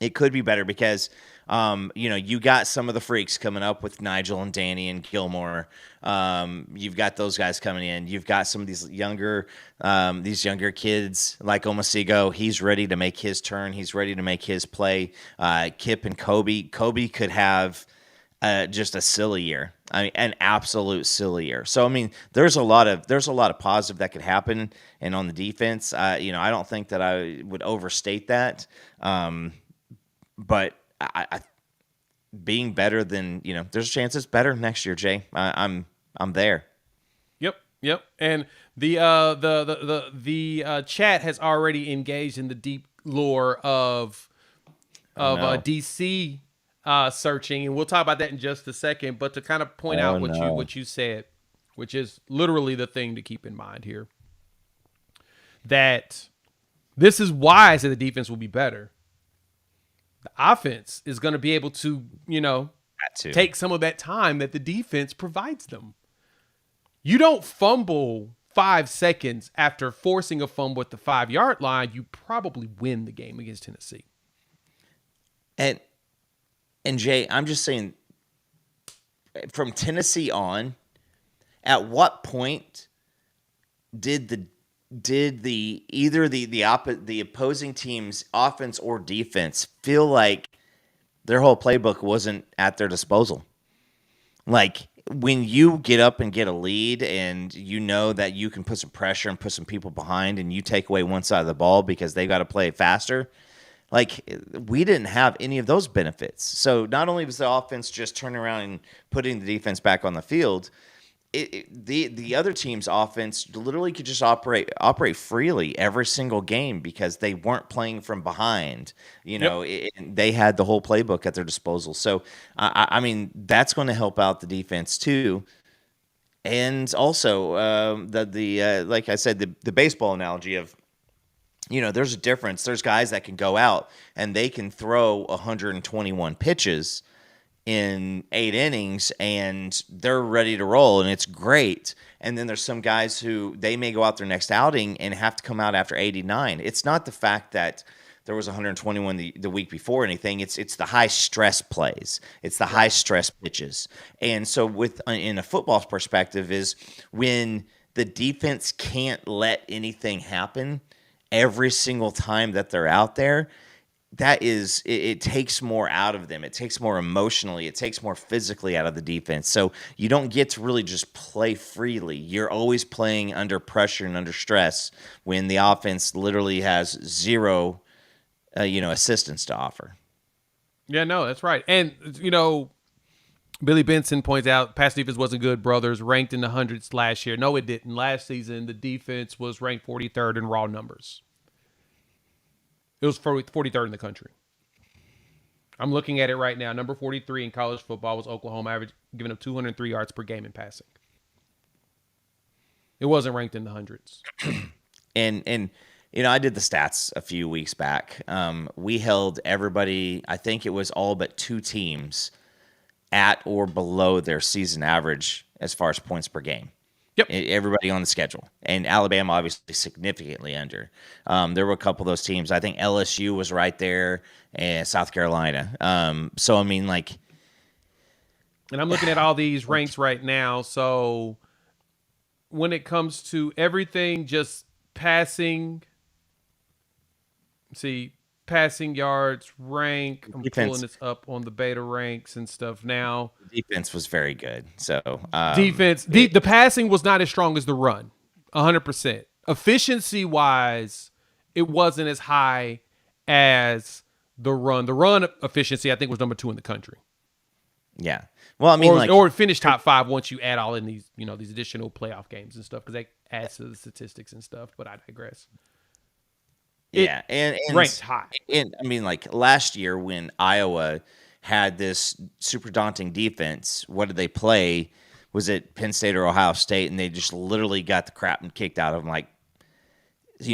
It could be better because, you got some of the freaks coming up with Nigel and Danny and Gilmore. You've got those guys coming in. You've got some of these younger kids like Omasigo. He's ready to make his turn. He's ready to make his play. Kip and Kobe. Kobe could have just a silly year. I mean, an absolute silly year. So, I mean, there's a lot of positive that could happen. And on the defense, I don't think that I would overstate that. But I being better than, there's a chance it's better next year, Jay. I'm there. Yep. And the chat has already engaged in the deep lore of DC searching, and we'll talk about that in just a second. But to kind of point out what you said, which is literally the thing to keep in mind here, that this is why I said the defense will be better. The offense is going to be able to, take some of that time that the defense provides them. You don't fumble 5 seconds after forcing a fumble at the 5-yard line. You probably win the game against Tennessee. And Jay, I'm just saying, from Tennessee on, at what point did the opposing team's offense or defense feel like their whole playbook wasn't at their disposal? Like, when you get up and get a lead and you know that you can put some pressure and put some people behind and you take away one side of the ball because they got to play faster, like, we didn't have any of those benefits. So not only was the offense just turning around and putting the defense back on the field, the other team's offense literally could just operate freely every single game because they weren't playing from behind. They had the whole playbook at their disposal. So, I mean, that's going to help out the defense too. And also, like I said, the baseball analogy of, there's a difference. There's guys that can go out and they can throw 121 pitches in 8 innings and they're ready to roll and it's great. And then there's some guys who they may go out their next outing and have to come out after 89. It's not the fact that there was 121 the week before anything. It's the high stress plays. It's the high stress pitches. And so in a football perspective is when the defense can't let anything happen every single time that they're out there, it takes more out of them. It takes more emotionally. It takes more physically out of the defense. So you don't get to really just play freely. You're always playing under pressure and under stress when the offense literally has zero, assistance to offer. Yeah, no, that's right. And, Billy Benson points out pass defense wasn't good, brothers, ranked in the hundreds last year. No, it didn't. Last season, the defense was ranked 43rd in raw numbers. It was 43rd in the country. I'm looking at it right now. Number 43 in college football was Oklahoma, average giving up 203 yards per game in passing. It wasn't ranked in the hundreds. And I did the stats a few weeks back. We held everybody, I think it was all but 2 teams, at or below their season average as far as points per game. Yep. Everybody on the schedule. And Alabama obviously significantly under. There were a couple of those teams. I think LSU was right there and South Carolina. So, I mean, like. And I'm looking at all these ranks right now. So when it comes to everything, just passing, passing yards, rank. I'm pulling this up on the beta ranks and stuff now. Defense was very good. So defense, the passing was not as strong as the run, 100%. Efficiency wise, it wasn't as high as the run. The run efficiency, I think, was number 2 in the country. Yeah. Well, I mean, or finish top 5 once you add all in these, these additional playoff games and stuff, because that adds to the statistics and stuff. But I digress. Yeah, and ranked high. And I mean, like last year when Iowa had this super daunting defense. What did they play? Was it Penn State or Ohio State? And they just literally got the crap kicked out of them, like,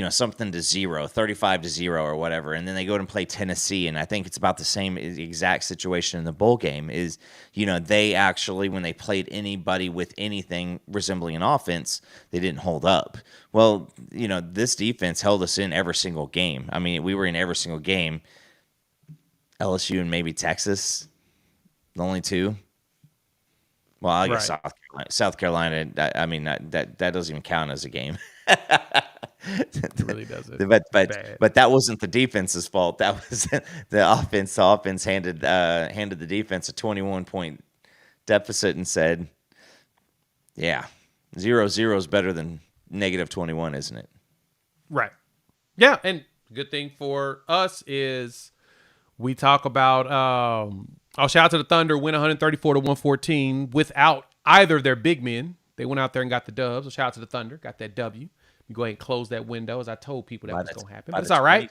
something to 35-0 or whatever. And then they go and play Tennessee. And I think it's about the same exact situation in the bowl game is, they actually, when they played anybody with anything resembling an offense, they didn't hold up. Well, this defense held us in every single game. I mean, we were in every single game. LSU and maybe Texas, the only two. Well, I guess South Carolina. I mean, that doesn't even count as a game. It really doesn't. But that wasn't the defense's fault. That was the offense. The offense handed the defense a 21-point deficit and said, "Yeah, 0-0 is better than -21, isn't it?" Right. Yeah, and good thing for us is we talk about. Shout out to the Thunder, win 134-114 without either their big men. They went out there and got the dubs. So shout out to the Thunder, got that W. You go ahead and close that window, as I told people that was going to happen. But it's all right.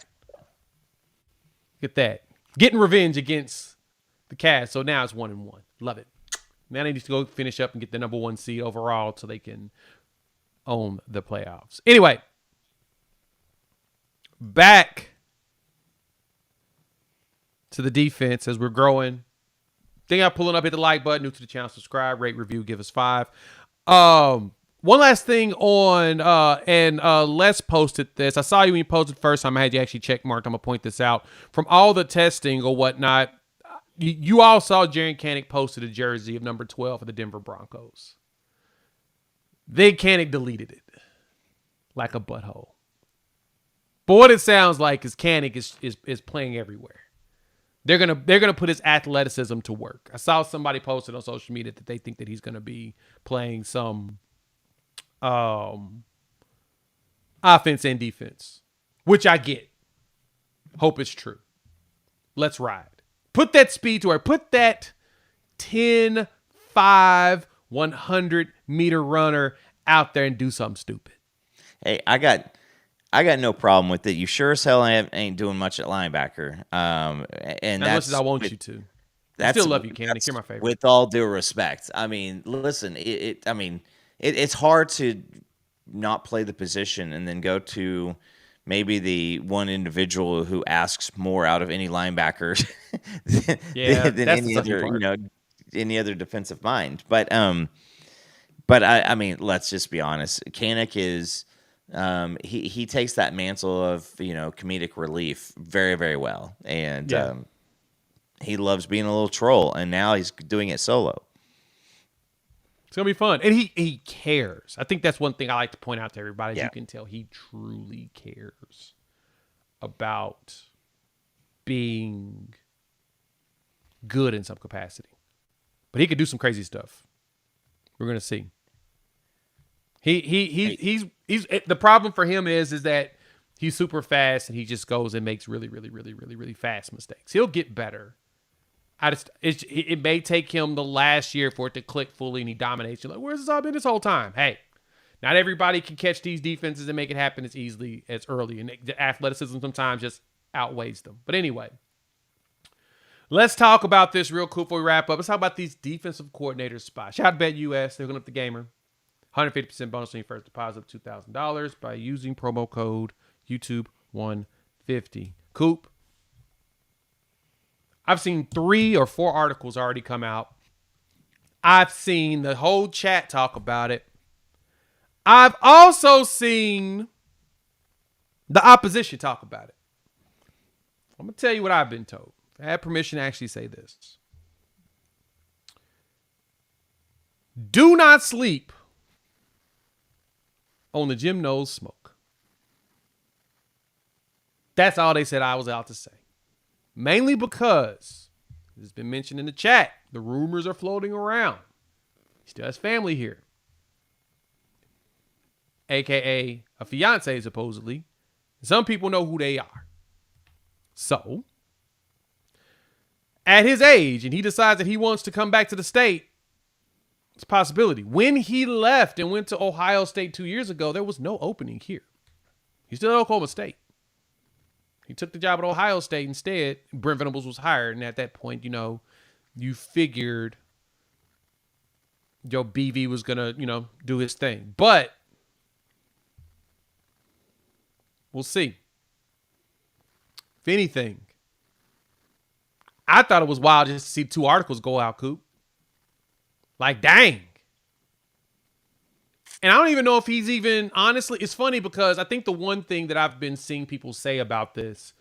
Get that. Getting revenge against the Cavs. So now it's 1-1. Love it. Now they need to go finish up and get the number 1 seed overall so they can own the playoffs. Anyway, back to the defense as we're growing. Think I'm pulling up, hit the like button, new to the channel, subscribe, rate, review, give us 5. One last thing on, Les posted this. I saw you when you posted first time. I had you actually check marked. I'm going to point this out. From all the testing or whatnot, you all saw Jiren Kanik posted a jersey of number 12 for the Denver Broncos. Then Kanik deleted it like a butthole. But what it sounds like is Kanik is playing everywhere. They're gonna put his athleticism to work. I saw somebody posted on social media that they think that he's gonna be playing some offense and defense, which I get. Hope it's true. Let's ride. Put that speed to work. Put that 10, 5, 100-meter runner out there and do something stupid. Hey, I got no problem with it. You sure as hell ain't doing much at linebacker. And as much as I want you to. I still love you, Kanik. You're my favorite. With all due respect. I mean, listen, it's hard to not play the position and then go to maybe the one individual who asks more out of any linebacker than any other, any other defensive mind. But I mean, let's just be honest. Kanik is. He takes that mantle of comedic relief very, very well, and he loves being a little troll, and now he's doing it solo. It's gonna be fun, and he cares. I think that's one thing I like to point out to everybody. Yeah. You can tell he truly cares about being good in some capacity, but he could do some crazy stuff. We're gonna see. He's the problem for him is that he's super fast and he just goes and makes really, really, really, really, really fast mistakes. He'll get better. It may take him the last year for it to click fully and he dominates. You're like, where's this all been this whole time? Hey, not everybody can catch these defenses and make it happen as easily as early. And the athleticism sometimes just outweighs them. But anyway, let's talk about this real quick before we wrap up. Let's talk about these defensive coordinator spots. Shout out to BetUS. They're hooking up the gamer. 150% bonus on your first deposit of $2,000 by using promo code YouTube150. Coop, I've seen 3 or 4 articles already come out. I've seen the whole chat talk about it. I've also seen the opposition talk about it. I'm going to tell you what I've been told. I had permission to actually say this. Do not sleep on the Jim Knowles smoke. That's all they said I was out to say. Mainly because it's been mentioned in the chat. The rumors are floating around. He still has family here. AKA a fiance, supposedly. Some people know who they are. So, at his age, and he decides that he wants to come back to the state, it's a possibility. When he left and went to Ohio State 2 years ago, there was no opening here. He's still at Oklahoma State. He took the job at Ohio State instead. Brent Venables was hired, and at that point, you figured BV was gonna, do his thing. But we'll see. If anything, I thought it was wild just to see 2 articles go out, Coop. Like, dang. And I don't even know if he's even, honestly, it's funny because I think the one thing that I've been seeing people say about this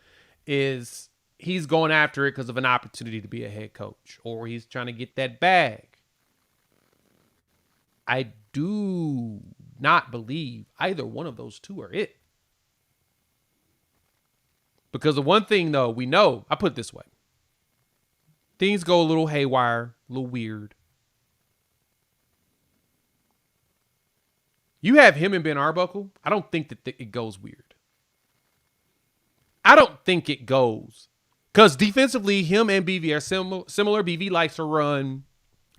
is he's going after it because of an opportunity to be a head coach, or he's trying to get that bag. I do not believe either one of those two are it. Because the one thing, though, we know, I put it this way. Things go a little haywire, a little weird. You have him and Ben Arbuckle. I don't think that it goes weird. I don't think it goes. Because defensively, him and BV are similar. BV likes to run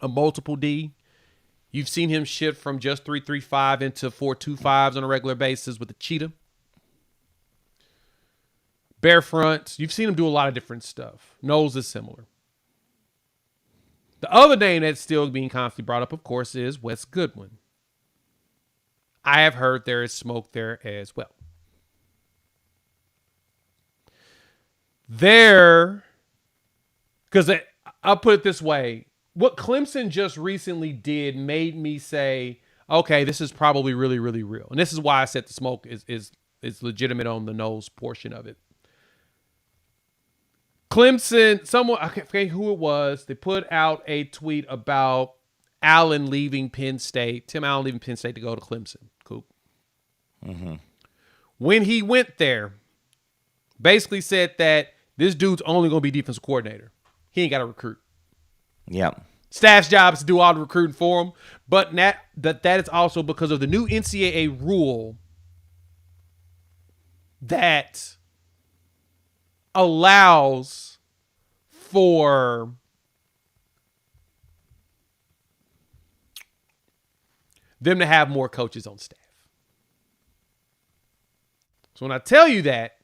a multiple D. You've seen him shift from just 3-3-5 into 4-2-5s on a regular basis with the cheetah. Bear fronts. You've seen him do a lot of different stuff. Knowles is similar. The other name that's still being constantly brought up, of course, is Wes Goodwin. I have heard there is smoke there as well. Because I'll put it this way. What Clemson just recently did made me say, okay, this is probably really, really real. And this is why I said the smoke is legitimate on the nose portion of it. Clemson, someone, I can't forget who it was, they put out a tweet about Allen leaving Penn State, Tim Allen leaving Penn State to go to Clemson. Coop. Mm-hmm. When he went there, basically said that this dude's only going to be defensive coordinator. He ain't got to recruit. Yep. Staff's job is to do all the recruiting for him. But that is also because of the new NCAA rule that allows for them to have more coaches on staff. So when I tell you that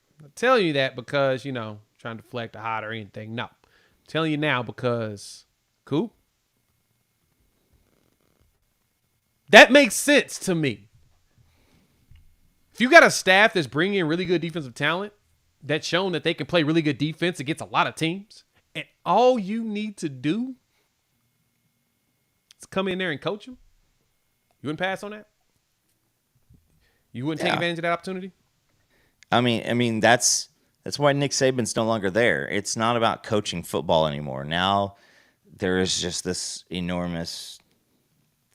because, trying to deflect a hot or anything. No. I'm telling you now because, Coop, that makes sense to me. If you got a staff that's bringing in really good defensive talent, that's shown that they can play really good defense against a lot of teams, and all you need to do is come in there and coach them, you wouldn't pass on that? You wouldn't take advantage of that opportunity? I mean that's why Nick Saban's no longer there. It's not about coaching football anymore. Now there is just this enormous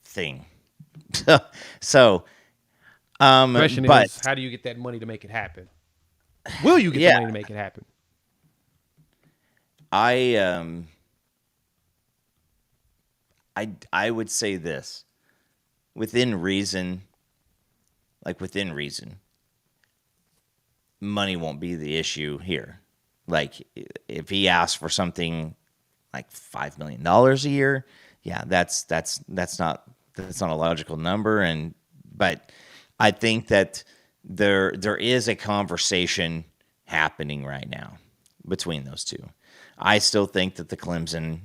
thing. So, question is, how do you get that money to make it happen? Will you get the money to make it happen? I would say this. Within reason, money won't be the issue here. Like, if he asks for something like $5 million a year, that's not a logical number. But I think that there is a conversation happening right now between those two. I still think that the Clemson,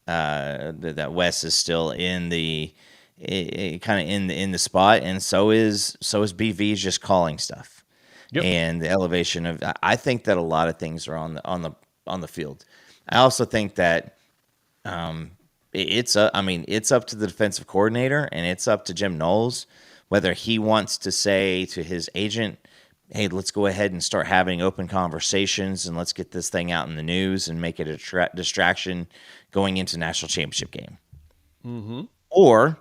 that Wes is still in the kind of in the spot, and so is BV's just calling stuff. Yep. And the elevation of, I think that a lot of things are on the field. I also think that it's up to the defensive coordinator, and it's up to Jim Knowles whether he wants to say to his agent, hey, let's go ahead and start having open conversations and let's get this thing out in the news and make it a distraction going into national championship game. Mm-hmm. Or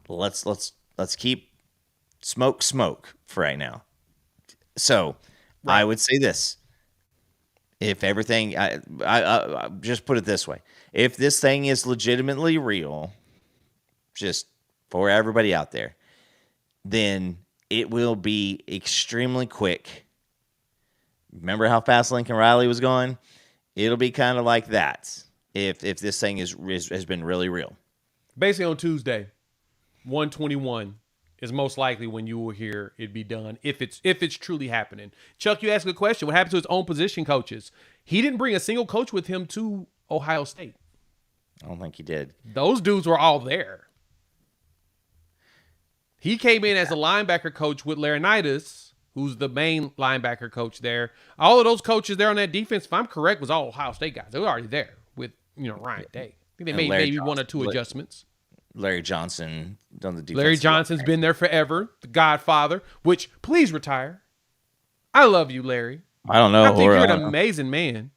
let's keep smoke for right now. So right. I would say this. If everything, I just put it this way. If this thing is legitimately real, just for everybody out there, then it will be extremely quick. Remember how fast Lincoln Riley was going? It'll be kind of like that if this thing has been really real. Basically on Tuesday, 1:21, is most likely when you will hear it be done if it's truly happening. Chuck, you asked a good question. What happened to his own position coaches? He didn't bring a single coach with him to Ohio State. I don't think he did. Those dudes were all there. He came in as a linebacker coach with Laurinaitis, who's the main linebacker coach there. All of those coaches there on that defense, if I'm correct, was all Ohio State guys. They were already there with Ryan Day. I think they made maybe one or two adjustments. Larry Johnson on the defense. Larry Johnson's been there forever. The Godfather, which please retire. I love you, Larry. I don't know. I think you're an amazing man.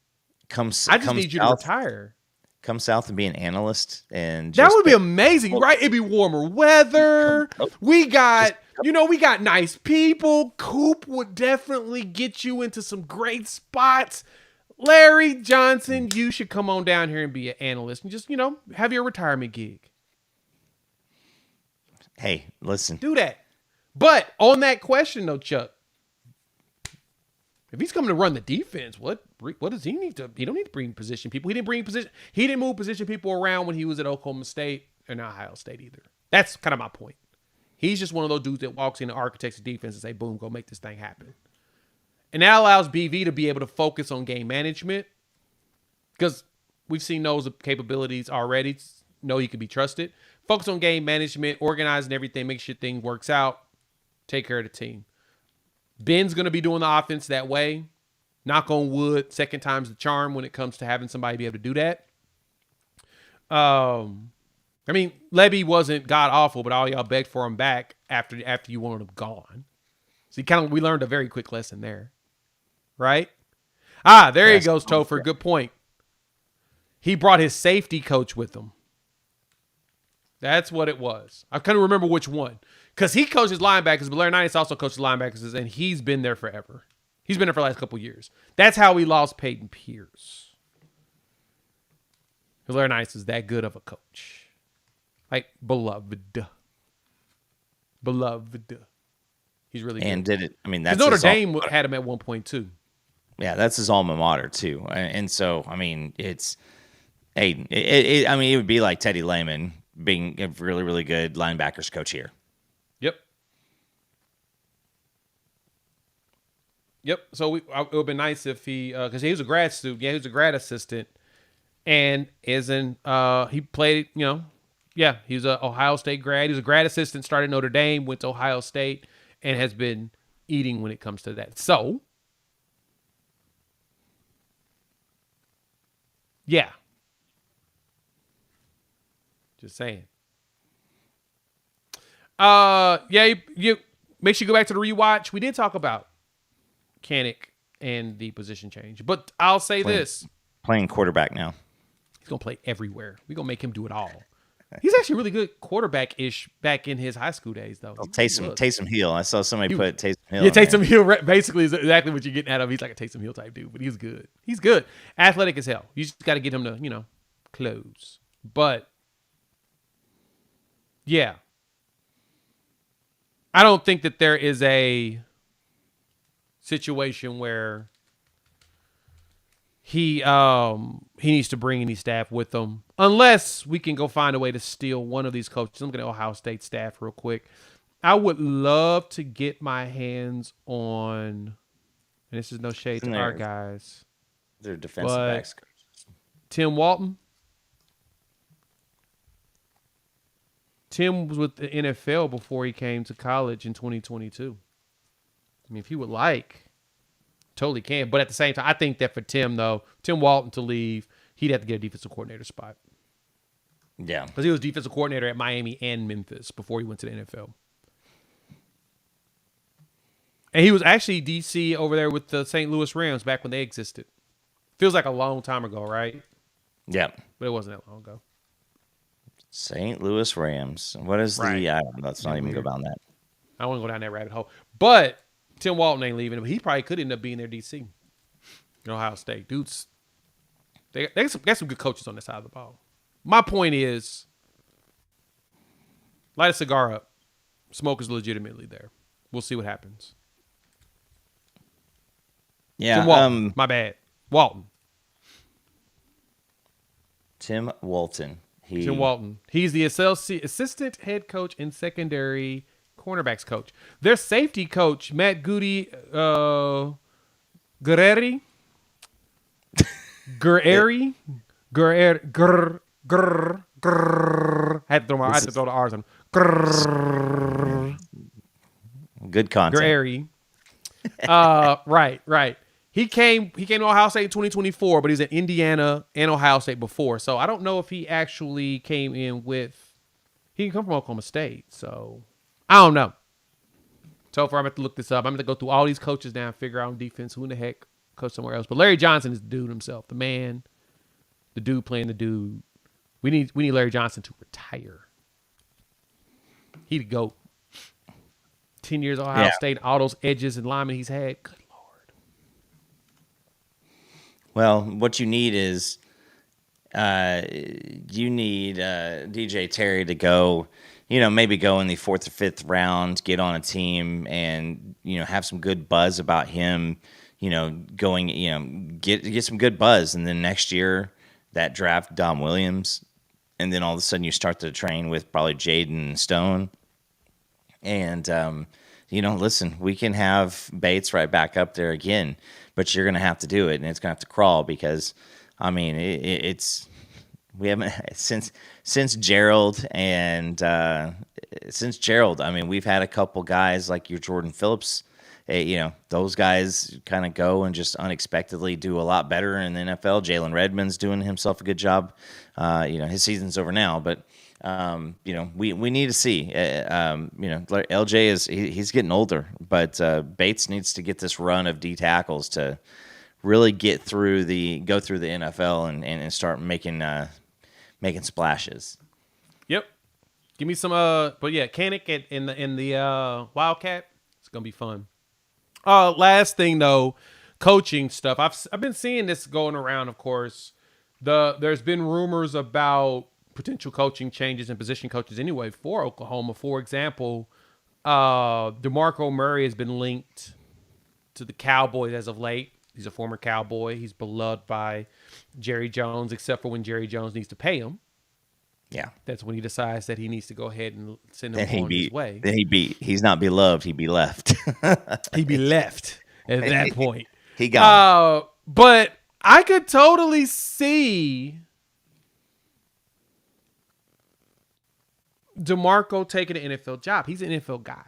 I just need you to retire. Come south and be an analyst, and that would be amazing, right? It'd be warmer weather. We got nice people. Coop would definitely get you into some great spots. Larry Johnson, you should come on down here and be an analyst and just, have your retirement gig. Hey, listen. Do that. But on that question, though, Chuck, if he's coming to run the defense, what does he need to? He don't need to bring position people. He didn't move position people around when he was at Oklahoma State and Ohio State either. That's kind of my point. He's just one of those dudes that walks in and architects the defense and say, boom, go make this thing happen. And that allows BV to be able to focus on game management because we've seen those capabilities already. Know he can be trusted. Focus on game management, organizing everything, make sure things works out, take care of the team. Ben's going to be doing the offense that way. Knock on wood, second time's the charm when it comes to having somebody be able to do that. Levy wasn't god awful, but all y'all begged for him back after you wanted him gone. So we learned a very quick lesson there, right? There he goes, Topher. Good point. He brought his safety coach with him. That's what it was. I couldn't remember which one. Because he coaches linebackers, but Laurinaitis also coaches linebackers, and he's been there forever. He's been there for the last couple of years. That's how we lost Peyton Pierce. Because Laurinaitis is that good of a coach. Like, beloved. He's really good. And did it. That's Notre Dame had him at one point, too. Yeah, that's his alma mater, too. And so, it's... Hey, it would be like Teddy Lehman being a really, really good linebackers coach here. Yep. So it would have been nice if he, because he was a grad student. Yeah, he was a grad assistant, and he played. He was an Ohio State grad. He was a grad assistant. Started Notre Dame, went to Ohio State, and has been eating when it comes to that. So, yeah. Just saying. You make sure you go back to the rewatch. We did talk about Kanik and the position change, but I'll say this: playing quarterback now. He's gonna play everywhere. We're gonna make him do it all. He's actually really good quarterback-ish back in his high school days, though. Taysom Hill. I saw somebody put Taysom Hill. Yeah, Taysom Hill basically is exactly what you're getting out of. He's like a Taysom Hill type dude, but he's good. He's good. Athletic as hell. You just got to get him to, close. But yeah, I don't think that there is a situation where he needs to bring any staff with him unless we can go find a way to steal one of these coaches. I'm looking at Ohio State staff real quick. I would love to get my hands on, and this is no shade to our guys. They're defensive backs coaches. Tim Walton. Tim was with the NFL before he came to college in 2022. If he would like, totally can. But at the same time, I think that for Tim Walton to leave, he'd have to get a defensive coordinator spot. Yeah. Because he was defensive coordinator at Miami and Memphis before he went to the NFL. And he was actually DC over there with the St. Louis Rams back when they existed. Feels like a long time ago, right? Yeah. But it wasn't that long ago. St. Louis Rams. What is I don't know. Let's not even go down that. I don't want to go down that rabbit hole. But Tim Walton ain't leaving him. He probably could end up being their DC. Ohio State. Dudes, they got some good coaches on this side of the ball. My point is, light a cigar up. Smoke is legitimately there. We'll see what happens. Yeah. Tim Walton. My bad. Walton. Tim Walton. Tim Walton. He's the assistant head coach and secondary cornerbacks coach. Their safety coach, Matt Goody Guerreri. Guerreri. I had to throw the R's on. Good content. Guerreri. Right. He came to Ohio State in 2024, but he's at Indiana and Ohio State before. So I don't know if he actually came in with. He can come from Oklahoma State, so I don't know. So far, I'm going to look this up. I'm going to go through all these coaches now and figure out on defense who in the heck coach somewhere else. But Larry Johnson is the dude himself, the man, the dude playing the dude. We need Larry Johnson to retire. He the GOAT. 10 years Ohio State, all those edges and linemen he's had. Good Lord. Well, what you need is DJ Terry to go, maybe go in the 4th or 5th round, get on a team and, have some good buzz about him, going, get some good buzz. And then next year that draft Dom Williams. And then all of a sudden you start to train with probably Jaden Stone. And, listen, we can have Bates right back up there again, but you're going to have to do it and it's going to have to crawl because, we haven't since Gerald and we've had a couple guys like your Jordan Phillips, those guys kind of go and just unexpectedly do a lot better in the NFL. Jalen Redmond's doing himself a good job. His season's over now, but we need to see. LJ he's getting older, but Bates needs to get this run of D tackles to really go through the NFL and start making splashes. Yep. Give me some but yeah, Kanik in the Wildcat. It's gonna be fun. Last thing though, coaching stuff. I've been seeing this going around, of course. There's been rumors about potential coaching changes and position coaches anyway for Oklahoma. For example, DeMarco Murray has been linked to the Cowboys as of late. He's a former Cowboy. He's beloved by Jerry Jones, except for when Jerry Jones needs to pay him. Yeah. That's when he decides that he needs to go ahead and send him on his way. Then he's not beloved. He'd be left. He'd be left at that point. He got but I could totally see DeMarco taking an NFL job. He's an NFL guy.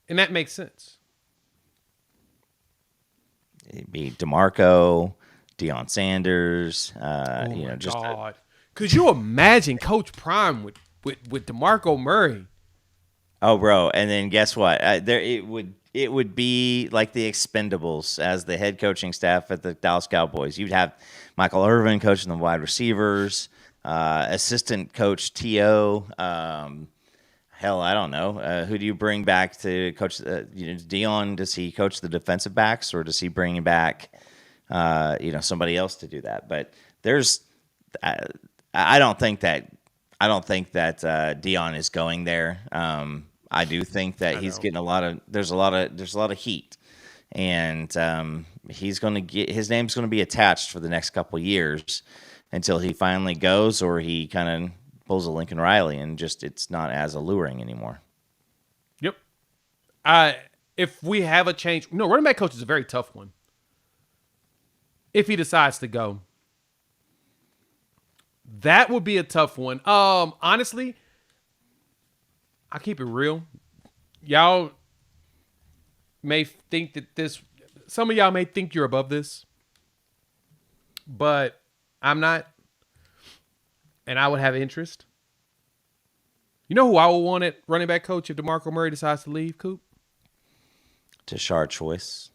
And that makes sense. It'd be DeMarco, Deion Sanders. God. Could you imagine Coach Prime with DeMarco Murray? Oh, bro. And then guess what? It would be like the Expendables as the head coaching staff at the Dallas Cowboys. You'd have Michael Irvin coaching the wide receivers, assistant coach T.O., hell, I don't know. Who do you bring back to coach? Deion, does he coach the defensive backs, or does he bring back, somebody else to do that? But I don't think that Deion is going there. I do think that he's getting there's a lot of heat, and he's going to get his name's going to be attached for the next couple of years until he finally goes, or he kind of pulls a Lincoln Riley and just it's not as alluring anymore. Yep. If we have a change, running back coach is a very tough one. If he decides to go, that would be a tough one. Honestly, I keep it real. Y'all may think that some of y'all may think you're above this, but I'm not. And I would have interest. You know who I would want at running back coach if DeMarco Murray decides to leave, Coop? Tashard Choice.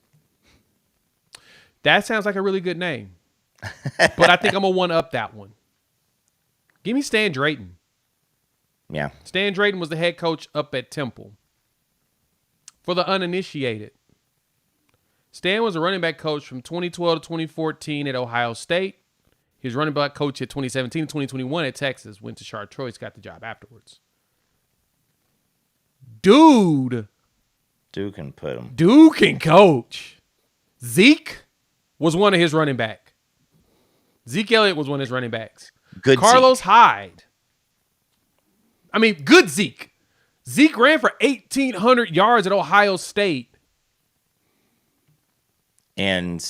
That sounds like a really good name. But I think I'm going to one-up that one. Give me Stan Drayton. Yeah. Stan Drayton was the head coach up at Temple. For the uninitiated, Stan was a running back coach from 2012 to 2014 at Ohio State. He was running back coach at 2017 and 2021 at Texas. Went to Chartrois, got the job afterwards. Dude can put him. Dude can coach. Zeke was one of his running back. Zeke Elliott was one of his running backs. Good Carlos Zeke. Hyde I mean, good Zeke. Zeke ran for 1,800 yards at Ohio State. And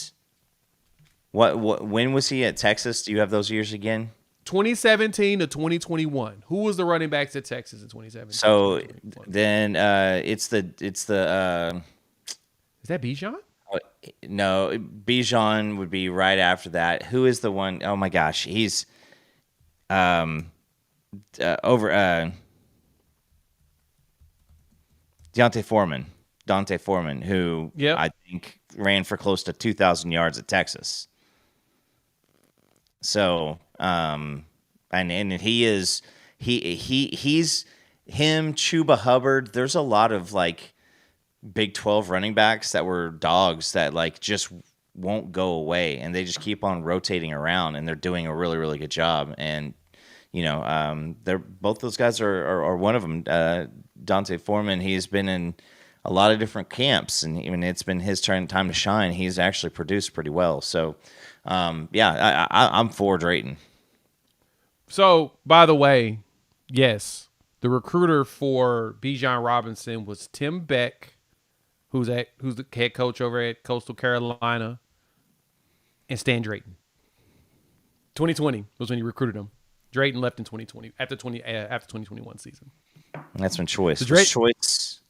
when was he at Texas? Do you have those years again? 2017 to 2021. Who was the running backs at Texas in 2017? So then it's the is that Bijan? no, Bijan would be right after that. Who is the one? Oh my gosh, he's over Dante Foreman, who I think ran for close to 2,000 yards at Texas. So, and he's him, Chuba Hubbard. There's a lot of like Big 12 running backs that were dogs that like just won't go away, and they just keep on rotating around, and they're doing a really, really good job. And they're both those guys are one of them. Dante Foreman, he's been in a lot of different camps, and even it's been his time to shine. He's actually produced pretty well. So, I'm for Drayton. So, by the way, yes, the recruiter for Bijan Robinson was Tim Beck, who's the head coach over at Coastal Carolina, and Stan Drayton. 2020 was when he recruited him. Drayton left in 2020 after 2021 season. That's when Choice. So Choice.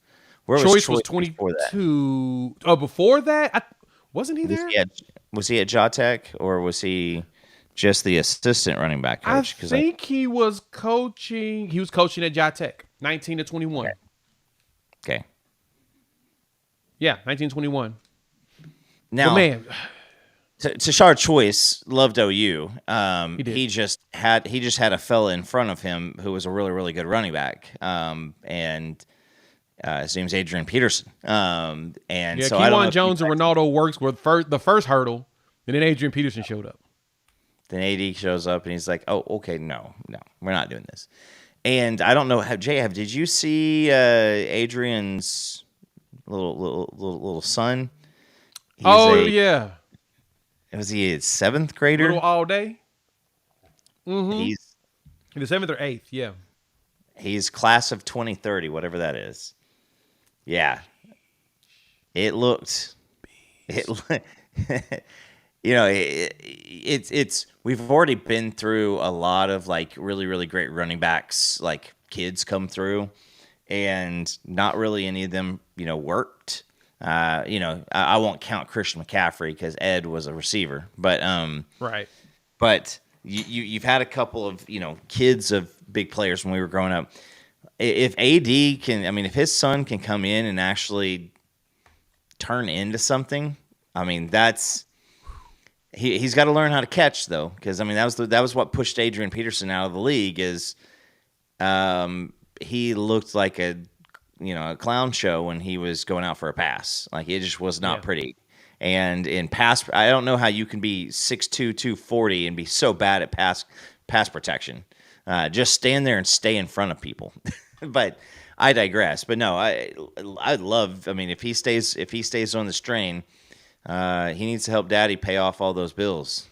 Where Choice was 22. Oh, before that, wasn't he there? Was he at Jatech, or was he just the assistant running back coach? I think he was coaching. He was coaching at Jatech, 19 to 21. Okay. Yeah, 1921. Now, man, Tashard Choice loved OU. He did. He just had a fella in front of him who was a really, really good running back. And his name's Adrian Peterson. So Kewan Jones and Ronaldo Works were the first hurdle, and then Adrian Peterson showed up. Then AD shows up, and he's like, "Oh, okay, no, we're not doing this." And I don't know, Jay, did you see Adrian's little son? Yeah. Was he a 7th grader? Little all day. Mm-hmm. He's in the 7th or 8th. Yeah. He's class of 2030, whatever that is. Yeah. It looked. It's we've already been through a lot of like really, really great running backs, like kids come through, and not really any of them, worked. I won't count Christian McCaffrey because Ed was a receiver, but right. But you've had a couple of kids of big players when we were growing up. If AD can, if his son can come in and actually turn into something, he's got to learn how to catch though, because that was what pushed Adrian Peterson out of the league. Is he looked like a clown show when he was going out for a pass. Like it just was not pretty. And in pass, I don't know how you can be 6'2", 240 and be so bad at pass protection. Just stand there and stay in front of people. But I digress. But no, I'd love. If he stays on the strain, he needs to help Daddy pay off all those bills.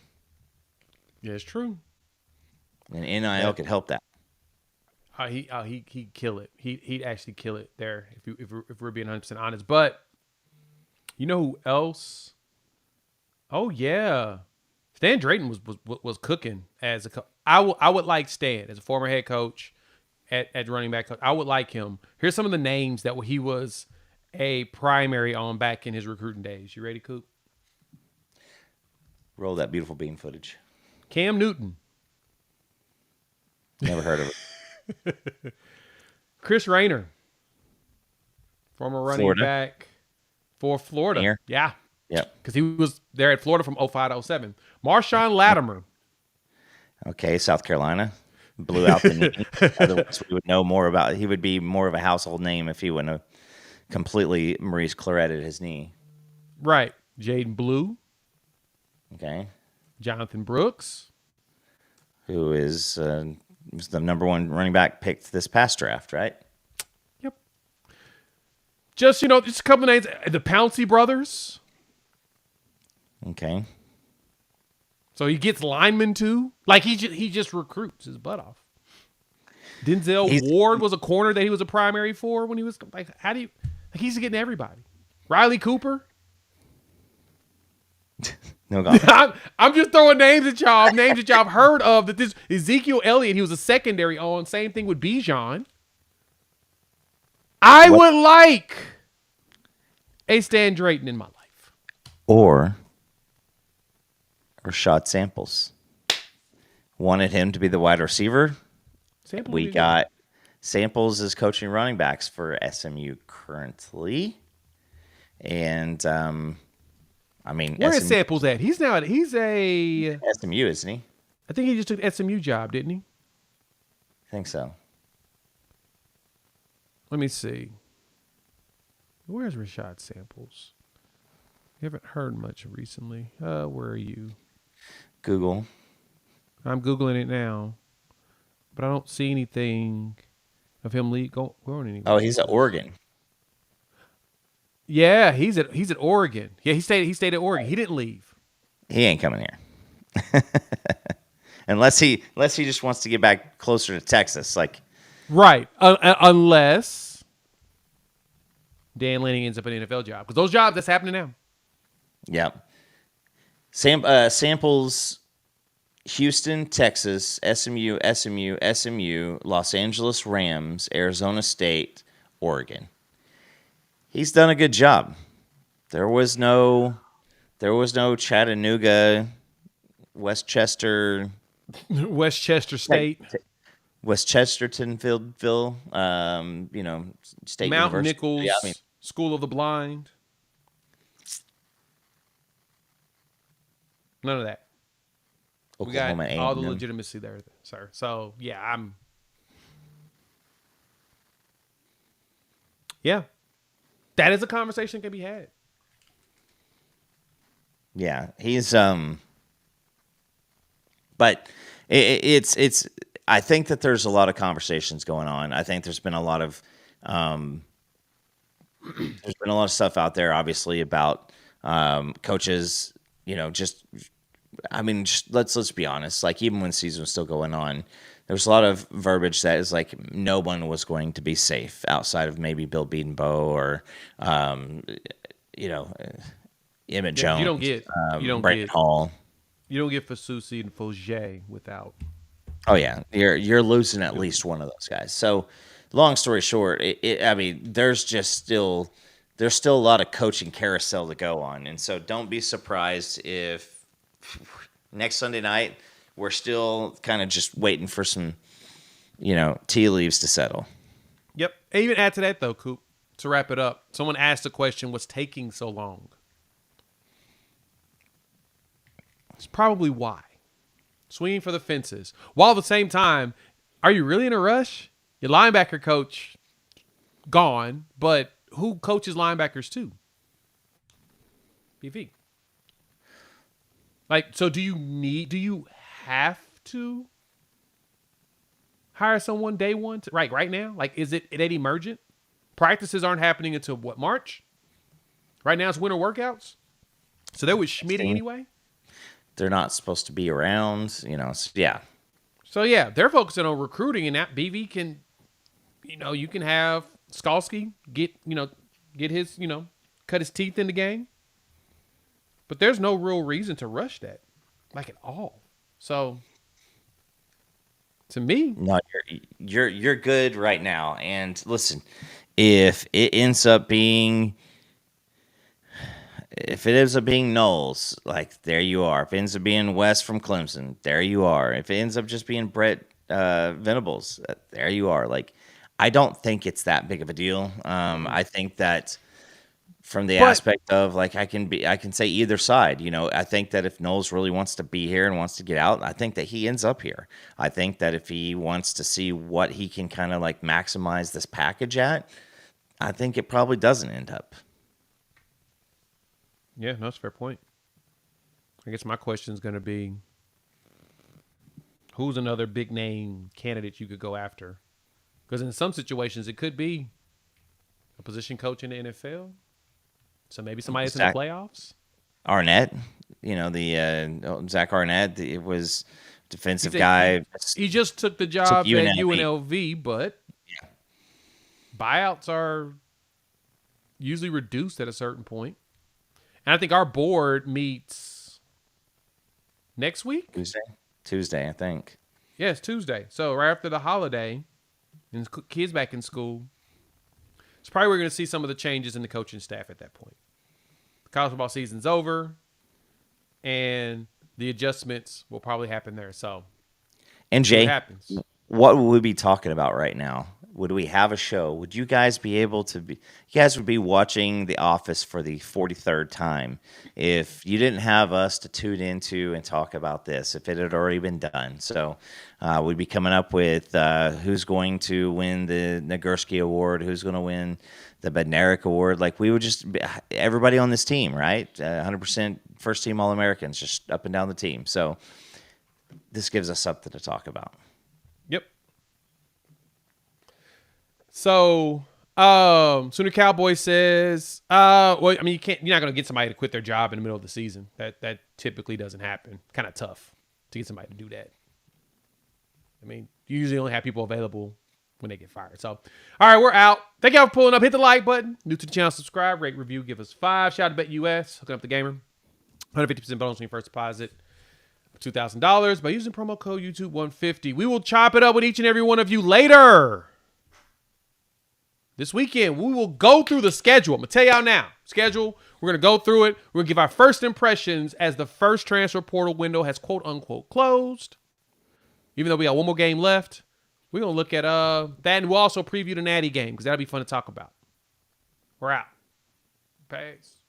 Yeah, it's true. And NIL could help that. He'd kill it. He'd actually kill it there if we're being 100% honest. But you know who else? Oh yeah, Stan Drayton was cooking as a. I would like Stan as a former head coach at running back coach. I would like him. Here's some of the names that he was a primary on back in his recruiting days. You ready, Coop? Roll that beautiful bean footage. Cam Newton. Never heard of it. Chris Rayner, former running back for Florida. Here? Yeah. Yep. Because he was there at Florida from 05 to 07. Marshawn Latimer. Okay, South Carolina. Blew out the knee. Otherwise, we would know more about it. He would be more of a household name if he wouldn't have completely Maurice Claretted his knee. Right. Jaden Blue. Okay. Jonathan Brooks. Who is was the number one running back picked this past draft, right? Yep. Just a couple of names. The Pouncey brothers. Okay. So he gets linemen too. Like he just recruits his butt off. Denzel Ward was a corner that he was a primary for when he was like, how do you? Like he's getting everybody. Riley Cooper. No God. I'm just throwing names at y'all. Names that y'all have heard of. That this Ezekiel Elliott, he was a secondary on. Same thing with Bijan. I would like a Stan Drayton in my life. Or Rashad Samples. Wanted him to be the wide receiver. We got Samples is coaching running backs for SMU currently. And I mean, where is Samples at? He's a SMU, isn't he? I think he just took SMU job, didn't he? I think so. Let me see. Where's Rashad Samples? You haven't heard much recently. Where are you? Google. I'm Googling it now, but I don't see anything of him going anywhere. Oh, he's at Oregon. Yeah, he's at Oregon. Yeah, he stayed at Oregon. He didn't leave. He ain't coming here. unless he just wants to get back closer to Texas, like right. Unless Dan Lanning ends up an NFL job, because those jobs that's happening now. Yeah. Samples, Houston, Texas, SMU, Los Angeles Rams, Arizona State, Oregon. He's done a good job. There was no Chattanooga, Westchester State, Westchestertonville, State Mount University. Nichols, Yeah, School of the Blind. None of that. Oklahoma we got all the A&M. legitimacy there, sir. So yeah, that is a conversation that can be had. Yeah, he's but it's I think that there's a lot of conversations going on. I think there's been a lot of stuff out there, obviously, about coaches. Let's be honest. Like, even when the season was still going on, there was a lot of verbiage that is like no one was going to be safe outside of maybe Bill Bedenbaugh or Emmett Jones. You don't get Brandon Hall. You don't get Fasusi and Fogier without. Oh yeah, you're losing at least one of those guys. So, long story short, there's still a lot of coaching carousel to go on, and so don't be surprised if next Sunday night we're still kind of just waiting for some, tea leaves to settle. Yep. And even add to that though, Coop. To wrap it up, someone asked the question, "What's taking so long?" It's probably why. Swinging for the fences. While at the same time, are you really in a rush? Your linebacker coach gone, but who coaches linebackers too? BV. Like, so do you have to hire someone day one right now? Like, is it emergent? Practices aren't happening until what, March? Right now it's winter workouts. So they're with Schmitty anyway. They're not supposed to be around, yeah. So yeah, they're focusing on recruiting, and that BV can, you can have Skalski get his, cut his teeth in the game. But there's no real reason to rush that, like at all. So, to me, no, you're good right now. And listen, if it ends up being Knowles, like, there you are. If it ends up being Wes from Clemson, there you are. If it ends up just being Brett Venables, there you are. Like, I don't think it's that big of a deal. I think that from the aspect of, like, I can say either side. I think that if Knowles really wants to be here and wants to get out, I think that he ends up here. I think that if he wants to see what he can kind of like maximize this package at, I think it probably doesn't end up. Yeah, no, that's a fair point. I guess my question is going to be, who's another big name candidate you could go after? Because in some situations, it could be a position coach in the NFL. So maybe somebody that's in the playoffs. Arnett, the Zach Arnett. It was defensive He guy. He just took the job at UNLV, but buyouts are usually reduced at a certain point. And I think our board meets next week? Tuesday, I think. Yeah, it's Tuesday. So right after the holiday, and kids back in school, it's probably we're going to see some of the changes in the coaching staff at that point. The college football season's over, and the adjustments will probably happen there. So, and Jay, what happens? What would we be talking about right now? Would we have a show? Would you guys be able to be? You guys would be watching The Office for the 43rd time if you didn't have us to tune into and talk about this. If it had already been done, so we'd be coming up with who's going to win the Nagurski Award, who's going to win the Bednarik Award. Like we would just everybody on this team, right? 100% first team All-Americans, just up and down the team. So this gives us something to talk about. Yep. So, Sooner Cowboy says, well, I mean, you're not going to get somebody to quit their job in the middle of the season. That typically doesn't happen. Kind of tough to get somebody to do that. I mean, you usually only have people available when they get fired. So, all right, we're out. Thank y'all for pulling up. Hit the like button. New to the channel, subscribe, rate, review, give us 5. Shout out to BetUS, hooking up the gamer. 150% bonus on your first deposit. $2,000 by using promo code YouTube150. We will chop it up with each and every one of you later. This weekend, we will go through the schedule. I'm going to tell y'all now. Schedule, we're going to go through it. We're going to give our first impressions as the first transfer portal window has quote-unquote closed. Even though we got one more game left, we're going to look at that, and we'll also preview the Natty game because that'll be fun to talk about. We're out. Peace.